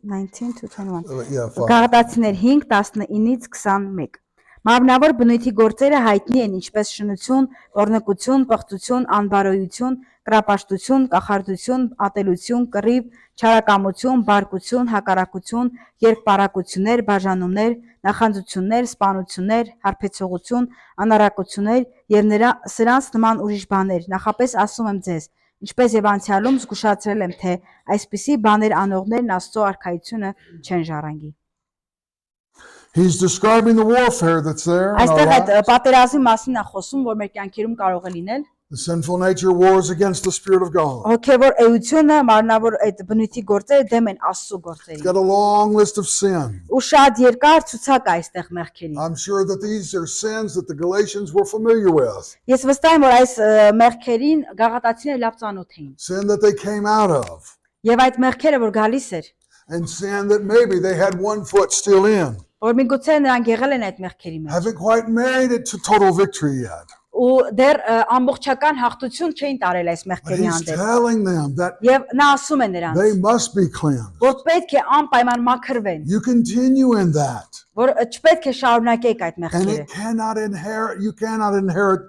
S2: 19 to 21
S1: Yeah, 5.
S2: Գաղատացիներ 5:19-ից 21 Մարմնավոր բնույթի գործերը հայտնի են ինչպես շնություն, բռնկություն, պղծություն, անբարոյություն, կրապաշտություն, կախարդություն, ատելություն, կռիվ, չարակամություն, բարկություն, հակառակություն, երկպարակություններ, բաժանումներ, նախանձություններ, սպանություններ, հարբեցողություն, անառակություններ եւ սրանց նման ուրիշ բաներ։ Նախապես ասում եմ ձեզ, ինչպես եւ անցյալում զգուշացրել եմ, թե այսպիսի բաներ անողներն Աստծո արքայությունը չեն ժառանգի։
S1: He's describing the warfare that's there in our
S2: Այստեղ այդ
S1: lives.
S2: պատերազմի մասին է խոսում, որ մեր կյանքերում կարող է լինել։
S1: The sinful nature wars against the Spirit of God.
S2: Հոգևոր էությունը, մարմնավոր այդ բնույթի գործերը դեմ են Աստծո
S1: It's
S2: գործերին։
S1: got a long list of sin.
S2: Ու շատ երկար ցուցակ է այստեղ մեղքերի։
S1: I'm sure that these are sins that the Galatians were familiar with.
S2: Ես վստահ եմ, որ այս մեղքերին գաղատացիները լավ ծանոթ էին։
S1: Sin that they came out of.
S2: Եվ այդ մեղքերը, որ գալիս էր,
S1: And sin that maybe they had one foot still in.
S2: որ միգուցե նրանք եղել են այդ մեղքերի մեջ։
S1: Haven't quite made it to total victory yet.
S2: Ու դեռ ամբողջական հաղթություն չէին տարել այս
S1: But
S2: մեղքերի
S1: he's
S2: հանդեպ։
S1: telling them that
S2: Եվ նա ասում է
S1: they
S2: նրանց,
S1: must be cleansed.
S2: որ պետք է անպայման մաքրվեն,
S1: You continue in that.
S2: որ չպետք է շարունակեք այդ
S1: And
S2: մեղքերը։
S1: you cannot inherit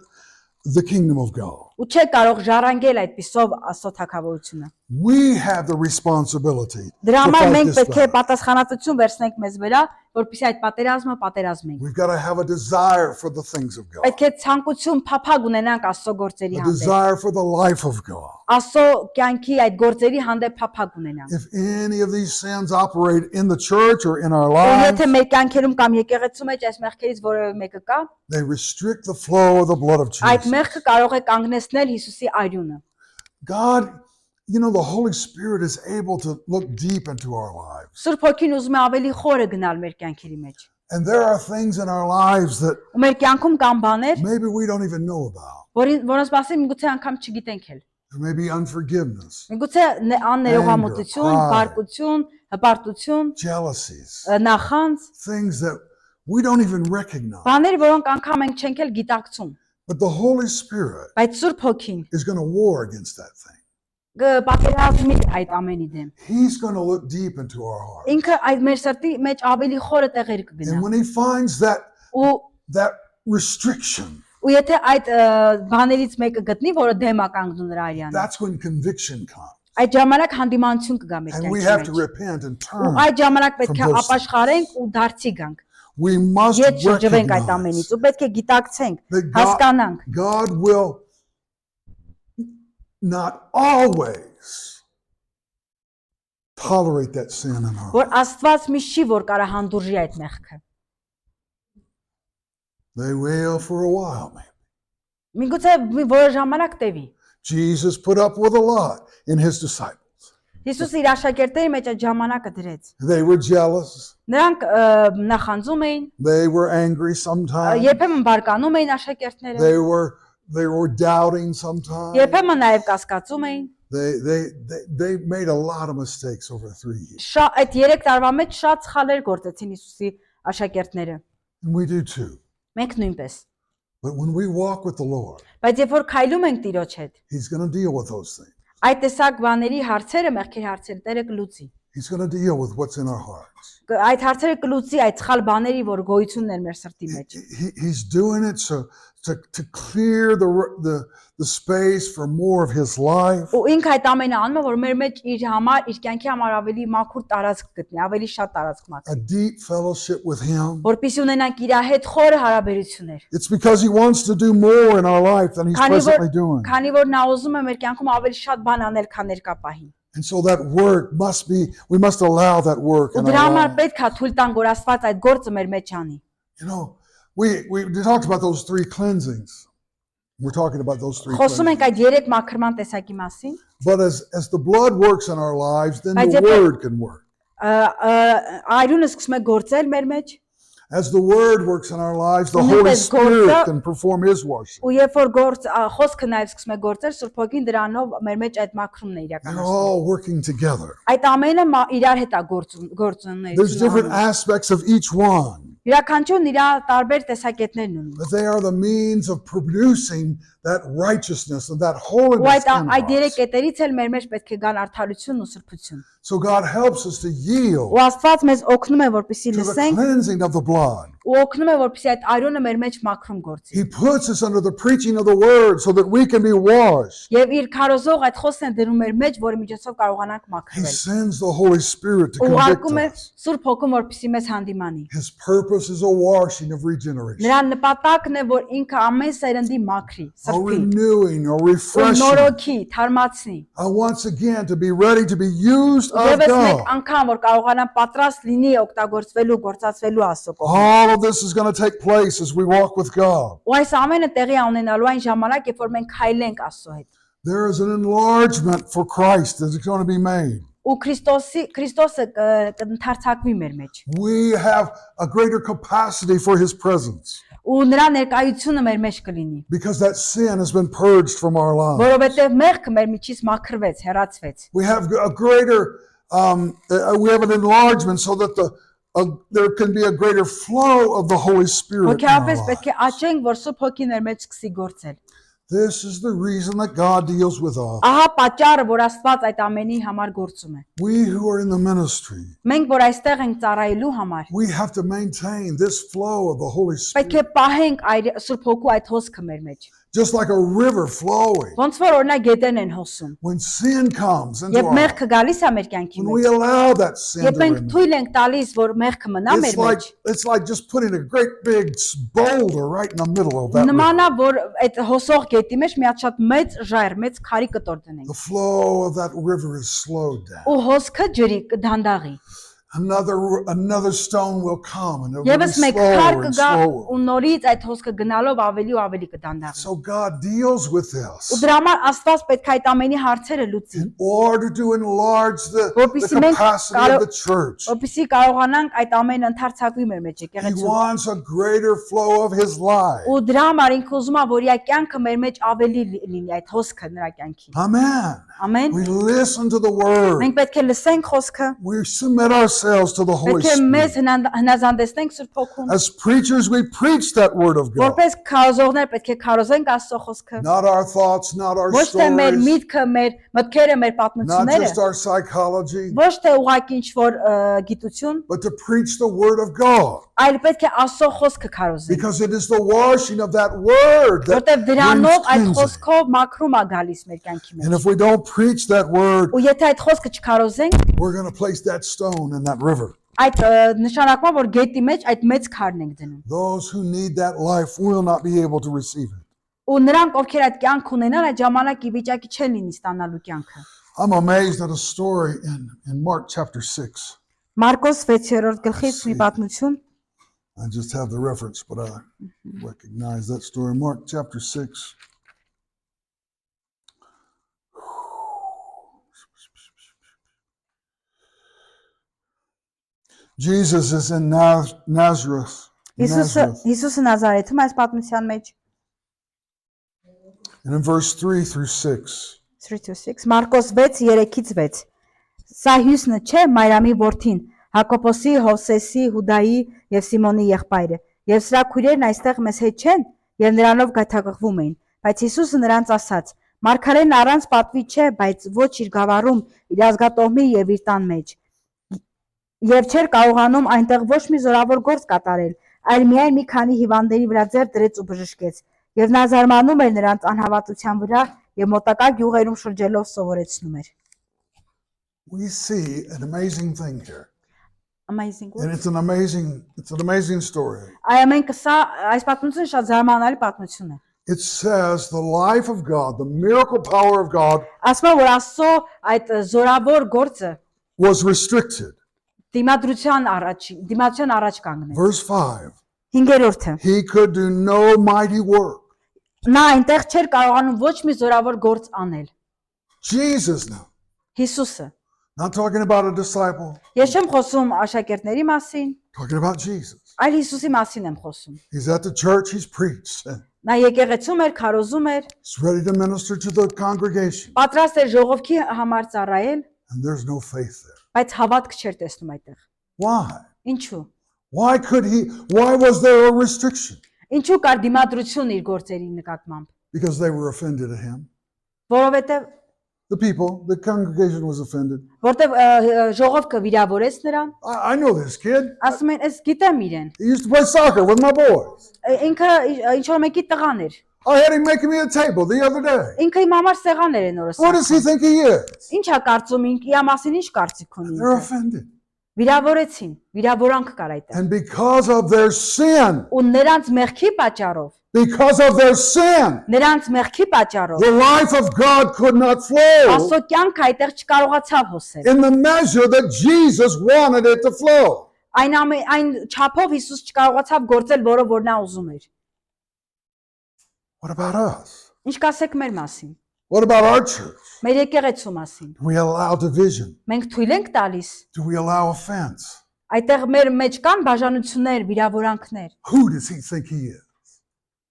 S1: the kingdom of God.
S2: Ու չեք կարող ժառանգել այդպիսով Աստծո թագավորությունը։
S1: We have the responsibility
S2: Դրա
S1: to
S2: համար
S1: fight
S2: մենք
S1: this
S2: պետք է
S1: battle.
S2: պատասխանատվություն վերցնենք մեզ վրա, որպեսզի այդ պատերազմը պատերազմենք։
S1: We've got to have a desire for the things of God,
S2: Պետք է ցանկություն, փափագ ունենանք Աստծո գործերի
S1: a
S2: հանդեպ։
S1: desire for the life of God.
S2: Աստծո կյանքի այդ գործերի հանդեպ փափագ ունենանք։
S1: If any of these sins operate in the church or in our
S2: Ու
S1: lives,
S2: եթե մեր կյանքերում կամ եկեղեցու մեջ այս մեղքերից որևէ մեկը կա,
S1: they restrict the flow of the blood of
S2: այդ
S1: Jesus.
S2: մեղքը կարող է կանգնեցնել Հիսուսի արյունը։
S1: God you know, the Holy Spirit is able to look deep into our lives.
S2: Սուրբ Հոգին ուզում է ավելի խորը գնալ մեր կյանքերի մեջ։
S1: And there are things in our lives that
S2: Ու մեր կյանքում կան բաներ,
S1: maybe we don't even know about.
S2: որոնց մասին միգուցե անգամ չգիտենք էլ։
S1: There may be unforgiveness,
S2: Միգուցե աններողամտություն,
S1: pride.
S2: բարկություն, հպարտություն,
S1: jealousies,
S2: նախանձ,
S1: things that we don't even recognize.
S2: բաներ, որոնք անգամ ենք չենք էլ գիտակցում։
S1: But the Holy Spirit
S2: Բայց Սուրբ Հոգին
S1: is going to war against that thing.
S2: պատերազմի այդ ամենի դեմ։
S1: He's going to look deep into our heart.
S2: Ինքը այդ մեր սրտի մեջ ավելի խորը տեղեր կգնա։
S1: And when he finds that restriction,
S2: Ու եթե այդ բաներից մեկը գտնի, որը դեմ է կանգնում նրա արյանը,
S1: that's when conviction comes.
S2: այդ ժամանակ հանդիմանություն կգա մեր
S1: And we have to
S2: կյանքի մեջ։
S1: repent and
S2: Ու
S1: turn.
S2: այդ ժամանակ պետք է
S1: from those
S2: ապաշխարենք ու դարձի գանք։
S1: We must
S2: Ետ շրջվենք այդ ամենից
S1: recognize
S2: ու պետք է գիտակցենք,
S1: that
S2: հասկանանք,
S1: God will not always tolerate that sin in our
S2: որ
S1: life.
S2: Աստված միշտ չի որ կարա հանդուրժի այդ մեղքը։
S1: They will for a while, maybe.
S2: Միգուցե որոշ ժամանակ տևի։
S1: Jesus put up with a lot in his disciples.
S2: Հիսուս իր աշակերտների մեջ այդ ժամանակը դրեց։
S1: They were jealous.
S2: Նրանք նախանձում էին,
S1: They were angry sometimes.
S2: երբեմն բարկանում էին աշակերտները,
S1: They were doubting sometimes.
S2: երբեմն նաև կասկածում էին։
S1: They made a lot of mistakes over 3 years.
S2: Այդ 3 տարվա մեջ շատ սխալներ գործեցին Հիսուսի աշակերտները։
S1: And we do too.
S2: Մենք նույնպես։
S1: But when we walk with the Lord,
S2: Բայց երբ որ քայլում ենք Տիրոջ հետ,
S1: he's going to deal with those things.
S2: այդ տեսակ բաների հարցերը, մեղքերի հարցերը Տերը կլուծի։
S1: He's going to deal with what's in our hearts.
S2: Այդ հարցերը կլուծի այդ սխալ բաների, որ գոյություն ունեն մեր սրտի մեջ։
S1: He's doing it to clear the space for more of his life.
S2: Ու ինքը այդ ամենը անում է, որ մեր մեջ իր համար, իր կյանքի համար ավելի մաքուր տարածք գտնի, ավելի շատ տարածք
S1: A
S2: մաքրի։
S1: deep fellowship with him.
S2: Որպեսզի ունենանք իր հետ խորը հարաբերություններ։
S1: It's because he wants to do more in our life than he's presently doing.
S2: Քանի որ նա ուզում է մեր կյանքում ավելի շատ բան անել, քան ներկա պահին։
S1: And so that work we must allow that work
S2: Ու
S1: in
S2: դրա
S1: our
S2: համար
S1: life.
S2: պետք է թույլ տանք, որ Աստված այդ գործը մեր մեջ անի։
S1: You know, we talked about those 3 cleansings. We're talking about those 3
S2: Խոսում ենք
S1: cleansings.
S2: այդ 3 մաքրման տեսակի մասին։
S1: But as the blood works in our lives, then
S2: Բայց
S1: the
S2: եթե-
S1: word can work.
S2: Այրունը սկսում է գործել մեր մեջ,
S1: As the word works in our lives, the
S2: Նույնպես
S1: Holy
S2: գործը-
S1: Spirit can perform his washing.
S2: ու երբ որ խոսքը նաև սկսում է գործել, Սուրբ Հոգին դրանով մեր մեջ այդ մաքրումն է
S1: They're
S2: իրականացնում։
S1: all working together.
S2: Այդ ամենը իրար հետ է
S1: There's
S2: գործունեություն
S1: different
S2: անում։
S1: aspects of each one,
S2: Յուրաքանչյուրն իր տարբեր տեսակետներն ունի։
S1: but they are the means of producing that righteousness and that
S2: Ու
S1: holiness
S2: այդ
S1: in
S2: այդ 3
S1: us.
S2: կետերից էլ մեր մեջ պետք է գան արդարություն ու սրբություն։
S1: So God helps us to yield
S2: Ու Աստված մեզ օգնում է, որպեսզի
S1: to the
S2: լսենք
S1: cleansing of the blood.
S2: ու օգնում է, որպեսզի այդ այրունը մեր մեջ մաքրում գործի։
S1: He puts us under the preaching of the word so that we can be washed.
S2: Եվ իր քարոզող այդ խոսքն է դնում մեր մեջ, որի միջոցով կարողանանք
S1: He
S2: մաքրվել։
S1: sends the Holy Spirit to
S2: Ուղարկում
S1: convict
S2: է
S1: us.
S2: Սուրբ Հոգուն, որպեսզի մեզ հանդիմանի։
S1: His purpose is a washing of regeneration,
S2: Նրա նպատակն է, որ ինքը ամեն սերնդի մաքրի,
S1: a
S2: սրբի,
S1: renewing, a
S2: ու
S1: refreshing,
S2: նորոգի, թարմացնի։
S1: and once again to be ready to be used of
S2: Եվս մեկ
S1: God.
S2: անգամ որ կարողանան պատրաստ լինի օգտագործվելու, գործածվելու Աստծո կողմից։
S1: All of this is going to take place as we walk with God.
S2: Ու այս ամենը տեղի է ունենալու այն ժամանակ, երբ որ մենք քայլենք Աստծո հետ։
S1: There is an enlargement for Christ that is going to be made.
S2: Ու Քրիստոսը կընթարցակվի մեր մեջ։
S1: We have a greater capacity for his presence
S2: Ու նրա ներկայությունը մեր մեջ կլինի,
S1: because that sin has been purged from our lives.
S2: որովհետև մեղքը մեր միջից մաքրվեց, հեռացվեց։
S1: We have a greater, we have an enlargement so that there can be a greater flow of the Holy Spirit in our
S2: Հոգեապես պետք է
S1: lives.
S2: աճենք, որ Սուրբ Հոգին մեր մեջ սկսի գործել։
S1: This is the reason that God deals with us.
S2: Ահա պատճառը, որ Աստված այդ ամենի համար գործում է։
S1: We who are in the ministry,
S2: Մենք որ այստեղ ենք ծառայելու համար,
S1: we have to maintain this flow of the Holy
S2: պետք է
S1: Spirit.
S2: պահենք Սուրբ Հոգու այդ հոսքը մեր մեջ։
S1: Just like a river flowing.
S2: Ոնց որ օրինակ գետերն են հոսում։
S1: When sin comes into
S2: Երբ
S1: our life,
S2: մեղքը գալիս է մեր կյանքի
S1: when we
S2: մեջ,
S1: allow that sin
S2: երբ
S1: to
S2: մենք
S1: remain,
S2: թույլ ենք տալիս, որ մեղքը մնա մեր մեջ,
S1: it's like just putting a great big boulder right in the middle of that river.
S2: նմանա որ այդ հոսող գետի մեջ մի հատ շատ մեծ ժայռ, մեծ քարի կտոր
S1: The
S2: դնենք։
S1: flow of that river is slowed down.
S2: Ու հոսքը ջրի կդանդաղի։
S1: another stone will come and it will be
S2: Եվս մեկ քար
S1: slower and
S2: կգա
S1: slower.
S2: ու նորից այդ հոսքը գնալով ավելի ու ավելի կդանդաղի։
S1: So God deals with
S2: Ու
S1: this
S2: դրա համար Աստված պետք է այդ ամենի հարցերը լուծի,
S1: in order to enlarge the
S2: որպեսզի մենք
S1: capacity of the church.
S2: որպեսզի կարողանանք այդ ամենը ընդարձակվի մեր մեջ
S1: He
S2: եկեղեցու։
S1: wants a greater flow of his life.
S2: Ու դրա համար ինքը ուզում է, որ իր կյանքը մեր մեջ ավելի լինի, այդ հոսքը նրա կյանքի։
S1: Amen.
S2: Ամեն։
S1: We listen to the word.
S2: Մենք պետք է լսենք խոսքը,
S1: We submit ourselves to the Holy
S2: պետք է մեզ
S1: Spirit.
S2: հնազանդեցնենք Սուրբ Հոգուն։
S1: As preachers, we preach that word of God.
S2: Որպես քարոզողներ պետք է քարոզենք Աստծո խոսքը։
S1: Not our thoughts, not our
S2: Ոչ թե մեր
S1: stories,
S2: միտքը, մեր մտքերը, մեր
S1: not
S2: պատմությունները,
S1: just our psychology,
S2: ոչ թե ուղղակի ինչ-որ գիտություն,
S1: but to preach the word of God.
S2: այլ պետք է Աստծո խոսքը քարոզենք,
S1: Because it is the washing of that word that
S2: որտեղ
S1: brings
S2: դրանով այդ
S1: cleansing.
S2: խոսքով մաքրում է գալիս մեր կյանքի
S1: And
S2: մեջ։
S1: if we don't preach that word,
S2: Ու եթե այդ խոսքը չքարոզենք,
S1: we're going to place that stone in that river.
S2: այդ նշանակում է, որ գետի մեջ այդ մեծ քարն ենք դնում։
S1: Those who need that life will not be able to receive it.
S2: Ու նրանք, ովքեր այդ կյանք ունենան, այդ ժամանակ ի վիճակի չեն լինի ստանալու կյանքը։
S1: I'm amazed at a story in Mark chapter 6.
S2: Մարկոս 6-րդ գլխից մի պատմություն,
S1: I just have the reference, but I recognize that story. Mark chapter 6. Jesus is in Nazareth.
S2: Հիսուսը Նազարեթում այս պատմության մեջ
S1: And in verse 3 through 6.
S2: 3-6 Մարկոս 6:3-6 Սա Հյուսնը չէ Մարիամի որդին, Հակոբոսի, Հովսեսի, Հուդայի եւ Սիմոնի եղբայրը, եւ սրա քույրերն այստեղ մեզ հետ չեն եւ նրանով գայթակղվում էին, բայց Հիսուսը նրանց ասաց. Մարգարեն առանց պատվի չէ, բայց ոչ իր գավառում, իր ազգատոհմի եւ իր տան մեջ։ Եվ չէր կարողանում այնտեղ ոչ մի զորավոր գործ կատարել, այլ միայն մի քանի հիվանդների վրա ձեռ դրեց ու բժշկեց, եւ նա զարմանում էր նրանց անհավատության վրա եւ մոտակա գյուղերում շրջելով սովորեցնում էր։
S1: We see an amazing thing here.
S2: Amazing.
S1: And it's an amazing story.
S2: Մենք այս պատմությունը շատ զարմանալի պատմություն է։
S1: It says the life of God, the miracle power of God
S2: Ասում է, որ Աստծո այդ զորավոր գործը
S1: was restricted.
S2: դիմադրության առաջ կանգնեց։
S1: Verse 5.
S2: 5-րդը
S1: He could do no mighty work.
S2: Նա այնտեղ չէր կարողանում ոչ մի զորավոր գործ անել։
S1: Jesus now.
S2: Հիսուսը։
S1: Not talking about a disciple,
S2: Ես չեմ խոսում աշակերտների մասին,
S1: talking about Jesus.
S2: այլ Հիսուսի մասին եմ խոսում։
S1: He's at the church, he's preached.
S2: Նա եկեղեցում էր, քարոզում էր,
S1: He's ready to minister to the congregation.
S2: պատրաստ էր ժողովքի համար ծառայել,
S1: And there's no faith there.
S2: բայց հավատք չէր տեսնում այդտեղ։
S1: Why?
S2: Ինչու։
S1: Why was there a restriction?
S2: Ինչու կար դիմադրություն իր գործերի նկատմամբ։
S1: Because they were offended at him.
S2: Որովհետև
S1: The people, the congregation was offended.
S2: որտեվ ժողովքը վիրավորեց նրան,
S1: I know this kid.
S2: ասում են, «Ես գիտեմ իրեն»։
S1: He used to play soccer with my boys.
S2: Ինքը ինչ որ mekի տղան էր։
S1: I had him making me a table the other day.
S2: Ինքը իմ համար սեղաներ են օրս։
S1: What does he think he is?
S2: Ինչ է կարծում իր մասին ինչ կարծիք ունի։
S1: They're offended.
S2: Վիրավորեցին, վիրավորանք կար այդտեղ։
S1: And because of their sin,
S2: Ու նրանց մեղքի պատճառով, նրանց մեղքի պատճառով
S1: the life of God could not flow
S2: Աստծո կյանքը այդտեղ չկարողացավ հոսել։
S1: in the measure that Jesus wanted it to flow.
S2: Այն չափով Հիսուս չկարողացավ գործել, որը որ նա ուզում էր։
S1: What about us?
S2: Ինչ կասեք մեր մասին։
S1: What about our church?
S2: Մեր եկեղեցու մասին։
S1: Do we allow division?
S2: Մենք թույլ ենք տալիս։
S1: Do we allow offense?
S2: Այդտեղ մեր մեջ կան բաժանություններ, վիրավորանքներ։
S1: Who does he think he is?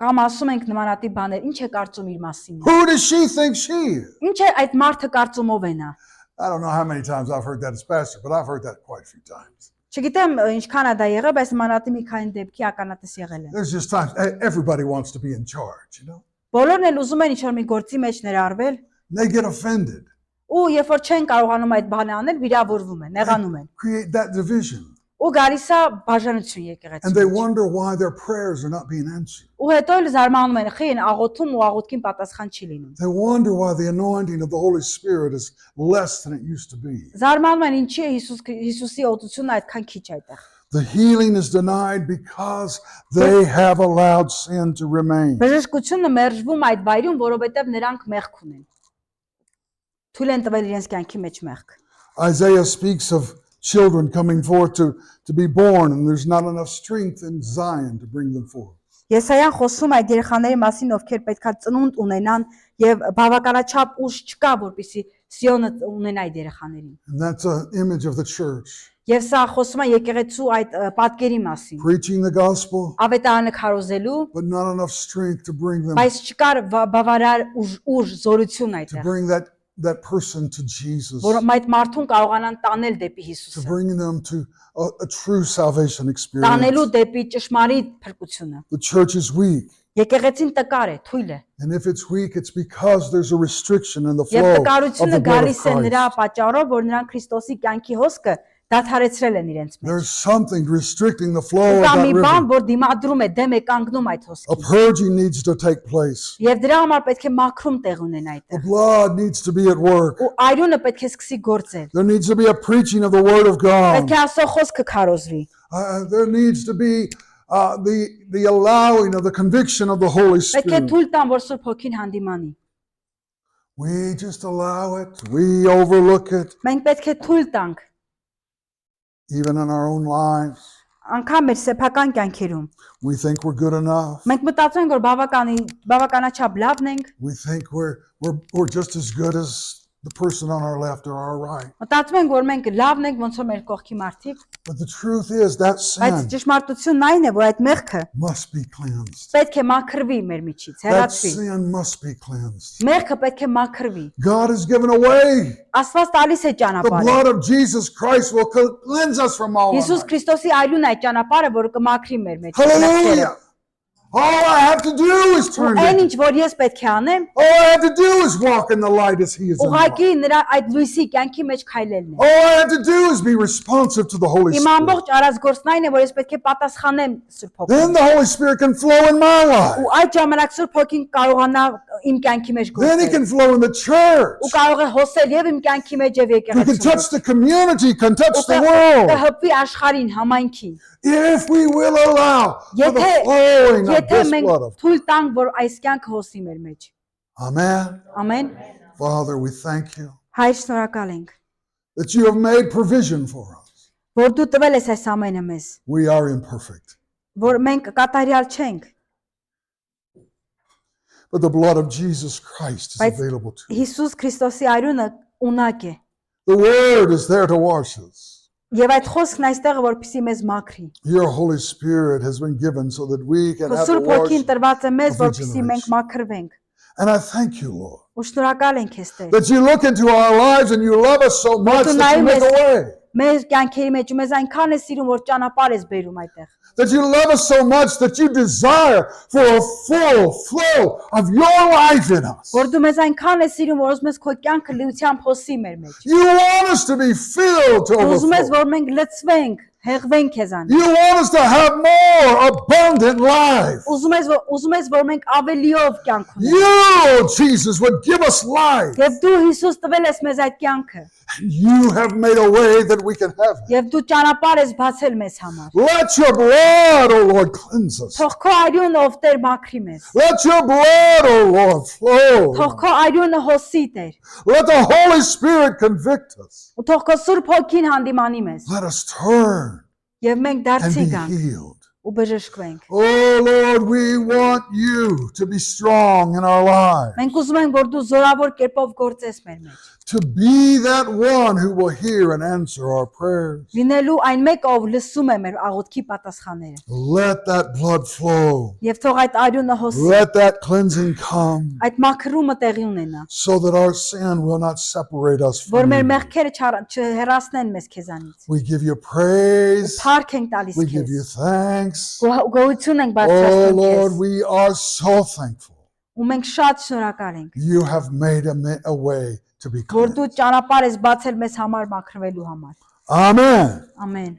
S2: Կամ ասում ենք նմանատիպ բաներ, ինչ է կարծում իր մասին։
S1: Who does she think she is?
S2: Ինչ է այդ մարդը կարծում ով է նա։
S1: I don't know how many times I've heard that as pastor, but I've heard that quite a few times.
S2: Չգիտեմ ինչքան է դա եղել, բայց նմանատիպ մի քանի դեպքի ականատես եղել եմ։
S1: There's just times everybody wants to be in charge, you know?
S2: Բոլորն էլ ուզում են ինչ-որ մի գործի մեջ ներառվել,
S1: They get offended.
S2: ու երբ որ չեն կարողանում այդ բանը անել, վիրավորվում են, նեղանում են։
S1: Create that division.
S2: Ու գալիս է բաժանություն
S1: And they
S2: եկեղեցու։
S1: wonder why their prayers are not being answered.
S2: Ու հետո էլ զարմանում են, խի են աղոթում ու աղոթքին պատասխան չի լինում։
S1: They wonder why the anointing of the Holy Spirit is less than it used to be.
S2: Զարմանում են ինչի է Հիսուսի օգնությունը այդքան քիչ այդտեղ։
S1: The healing is denied because they have allowed sin to remain.
S2: Բժշկությունը մերժվում այդ վայրում, որովհետև նրանք մեղք ունեն։ Թույլ են տվել իրենց կյանքի մեջ մեղք։
S1: Isaiah speaks of children coming forth to be born, and there's not enough strength in Zion to bring them forth.
S2: Եսայան խոսում է այդ երեխաների մասին, ովքեր պետքա ծնունդ ունենան եւ բավականաչափ ուժ չկա, որպեսզի Սիոնը ունենա այդ երեխաներին։
S1: And that's an image of the church.
S2: Եվ սա խոսում է եկեղեցու այդ պատկերի մասին։
S1: Preaching the gospel,
S2: Ավետարանը քարոզելու,
S1: but not enough strength to bring them,
S2: բայց չկար բավարար ուժ, զորություն
S1: to
S2: այդտեղ,
S1: bring that person to Jesus,
S2: որ այդ մարդուն կարողանան տանել դեպի
S1: to
S2: Հիսուսը,
S1: bring them to a true salvation
S2: տանելու
S1: experience.
S2: դեպի ճշմարիտ փրկությունը։
S1: The church is weak.
S2: Եկեղեցին տկար է, թույլ է։
S1: And if it's weak, it's because there's a restriction in the
S2: Եվ
S1: flow of
S2: տկարությունը
S1: the blood of
S2: գալիս է նրա
S1: Christ.
S2: պատճառով, որ նրանք Քրիստոսի կյանքի հոսքը դադարեցրել են իրենց մեջ։
S1: There's something restricting the flow of
S2: Կա մի
S1: that
S2: բան,
S1: river.
S2: որ դիմադրում է, դեմ է կանգնում այդ
S1: A
S2: հոսքին։
S1: purging needs to take place.
S2: Եվ դրա համար պետք է մաքրում տեղ ունենա
S1: The
S2: այդտեղ։
S1: blood needs to be at work.
S2: Ու այրունը պետք է սկսի գործել։
S1: There needs to be a preaching of the word of God.
S2: Պետք է Աստծո խոսքը քարոզվի։
S1: There needs to be the allowing of the conviction of the Holy
S2: Պետք է
S1: Spirit.
S2: թույլ տան, որ Սուրբ Հոգին հանդիմանի։
S1: We just allow it. We overlook it,
S2: Մենք պետք է թույլ տանք,
S1: even in our own lives.
S2: անգամ մեր սեփական կյանքերում։
S1: We think we're good enough.
S2: Մենք մտածում ենք, որ բավականաչափ լավն ենք,
S1: We think we're just as good as the person on our left or our right.
S2: մտածում ենք, որ մենք լավն ենք, ոնց որ մեր կողքի մարդիկ,
S1: But the truth is that
S2: բայց
S1: sin
S2: ճշմարտությունն այն է, որ այդ մեղքը
S1: must be cleansed.
S2: պետք է մաքրվի մեր միջից,
S1: That
S2: հեռացվի։
S1: sin must be cleansed.
S2: Մեղքը պետք է մաքրվի։
S1: God has given away.
S2: Աստված տալիս է
S1: The
S2: ճանապարհը։
S1: blood of Jesus Christ will cleanse us from all
S2: Հիսուս
S1: unrighteousness.
S2: Քրիստոսի այլուն է այդ ճանապարհը, որը կմաքրի մեր մեջ։
S1: Hallelujah. All I have to do is turn to
S2: Այն
S1: Him.
S2: ինչ որ ես պետք է անեմ,
S1: All I have to do is walk in the light as He is in the light.
S2: ուղղակի նրա այդ լույսի կյանքի մեջ քայլելն է։
S1: All I have to do is be responsive to the Holy
S2: Իմ
S1: Spirit.
S2: ամբողջ արած գործն այն է, որ ես պետք է պատասխանեմ Սուրբ
S1: Then
S2: Հոգին։
S1: the Holy Spirit can flow in my life.
S2: Ու այդ ժամանակ Սուրբ Հոգին կարողանա իմ կյանքի մեջ
S1: Then He
S2: գործել։
S1: can flow in the church.
S2: Ու կարող է հոսել եւ իմ կյանքի մեջ եւ
S1: He can
S2: եկեղեցու
S1: touch
S2: մեջ։
S1: the community, can touch
S2: Ու
S1: the world.
S2: կհպվի աշխարհին, համայնքին։
S1: If we will allow for the flowing of
S2: Եթե
S1: this
S2: մենք
S1: blood of
S2: թույլ տանք, որ այս կյանքը հոսի մեր մեջ։
S1: Amen.
S2: Ամեն։
S1: Father, we thank you
S2: Հայր, շնորհակալ ենք,
S1: that you have made provision for us.
S2: որ դու տվել ես այս ամենը մեզ,
S1: We are imperfect,
S2: որ մենք կատարյալ չենք,
S1: but the blood of Jesus Christ is
S2: Բայց
S1: available to us.
S2: Հիսուս Քրիստոսի այրունը ունակ է։
S1: The word is there to wash us.
S2: Եվ այդ խոսքն այստեղ է, որպեսզի մեզ մաքրի։
S1: Your Holy Spirit has been given so that we can
S2: Քո
S1: have the
S2: Սուրբ Հոգին
S1: wash.
S2: տրված է մեզ,
S1: of
S2: որպեսզի մենք
S1: regeneration.
S2: մաքրվենք։
S1: And I thank you, Lord,
S2: Ու շնորհակալ ենք քեզ Տեր։
S1: that you look into our lives and you love us so much that you make a way.
S2: Մեր կյանքերի մեջ ու մեզ այնքան է սիրում, որ ճանապարհ ես բերում այդտեղ։
S1: That you love us so much that you desire for a full flow of your life in us.
S2: Որ դու մեզ այնքան ես սիրում, որ ուզում ես քո կյանքը լիությամբ հոսի մեր մեջ։
S1: You want us to be filled to
S2: Ուզում ես,
S1: overflow.
S2: որ մենք լցվենք, հեղվենք քեզանից։
S1: You want us to have more abundant life.
S2: Ուզում ես, որ մենք ավելիով կյանք ունենանք։
S1: You, Jesus, would give us life.
S2: Եվ դու Հիսուս տվել ես մեզ այդ կյանքը։
S1: And you have made a way that we can have it.
S2: Եվ դու ճանապարհ ես բացել մեզ համար։
S1: Let your blood, O Lord, cleanse us.
S2: Թող քո այրունը ով Տեր մաքրի մեզ։
S1: Let your blood, O Lord,
S2: Թող
S1: flow.
S2: քո այրունը հոսի Տեր։
S1: Let the Holy Spirit convict us.
S2: Ու թող քո Սուրբ Հոգին հանդիմանի մեզ։
S1: Let us turn
S2: Եվ մենք
S1: and
S2: դարձի
S1: be
S2: գանք
S1: healed.
S2: ու բժշկվենք։
S1: Oh Lord, we want you to be strong in our lives,
S2: Մենք ուզում ենք, որ դու զորավոր կերպով գործես մեր մեջ։
S1: to be that one who will hear and answer our prayers.
S2: Լինելու այն մեկը, ով լսում է մեր աղոթքի պատասխանները։
S1: Let that blood flow.
S2: Եվ թող այդ այրունը հոսի,
S1: Let that cleansing come
S2: այդ մաքրումը տեղի ունենա,
S1: so that our sin will not separate us
S2: որ
S1: from
S2: մեր
S1: you.
S2: մեղքերը չհեռացնեն մեզ քեզանից։
S1: We give you praise.
S2: Փառք ենք տալիս
S1: We give you
S2: քեզ։
S1: thanks.
S2: Գոհություն ենք
S1: Oh
S2: բարձրացնում
S1: Lord,
S2: քեզ։
S1: we are so thankful.
S2: Ու մենք շատ շնորհակալ ենք,
S1: You have made a way to be
S2: որ դու
S1: cleansed.
S2: ճանապարհ ես բացել մեզ համար մաքրվելու համար։
S1: Amen.
S2: Ամեն։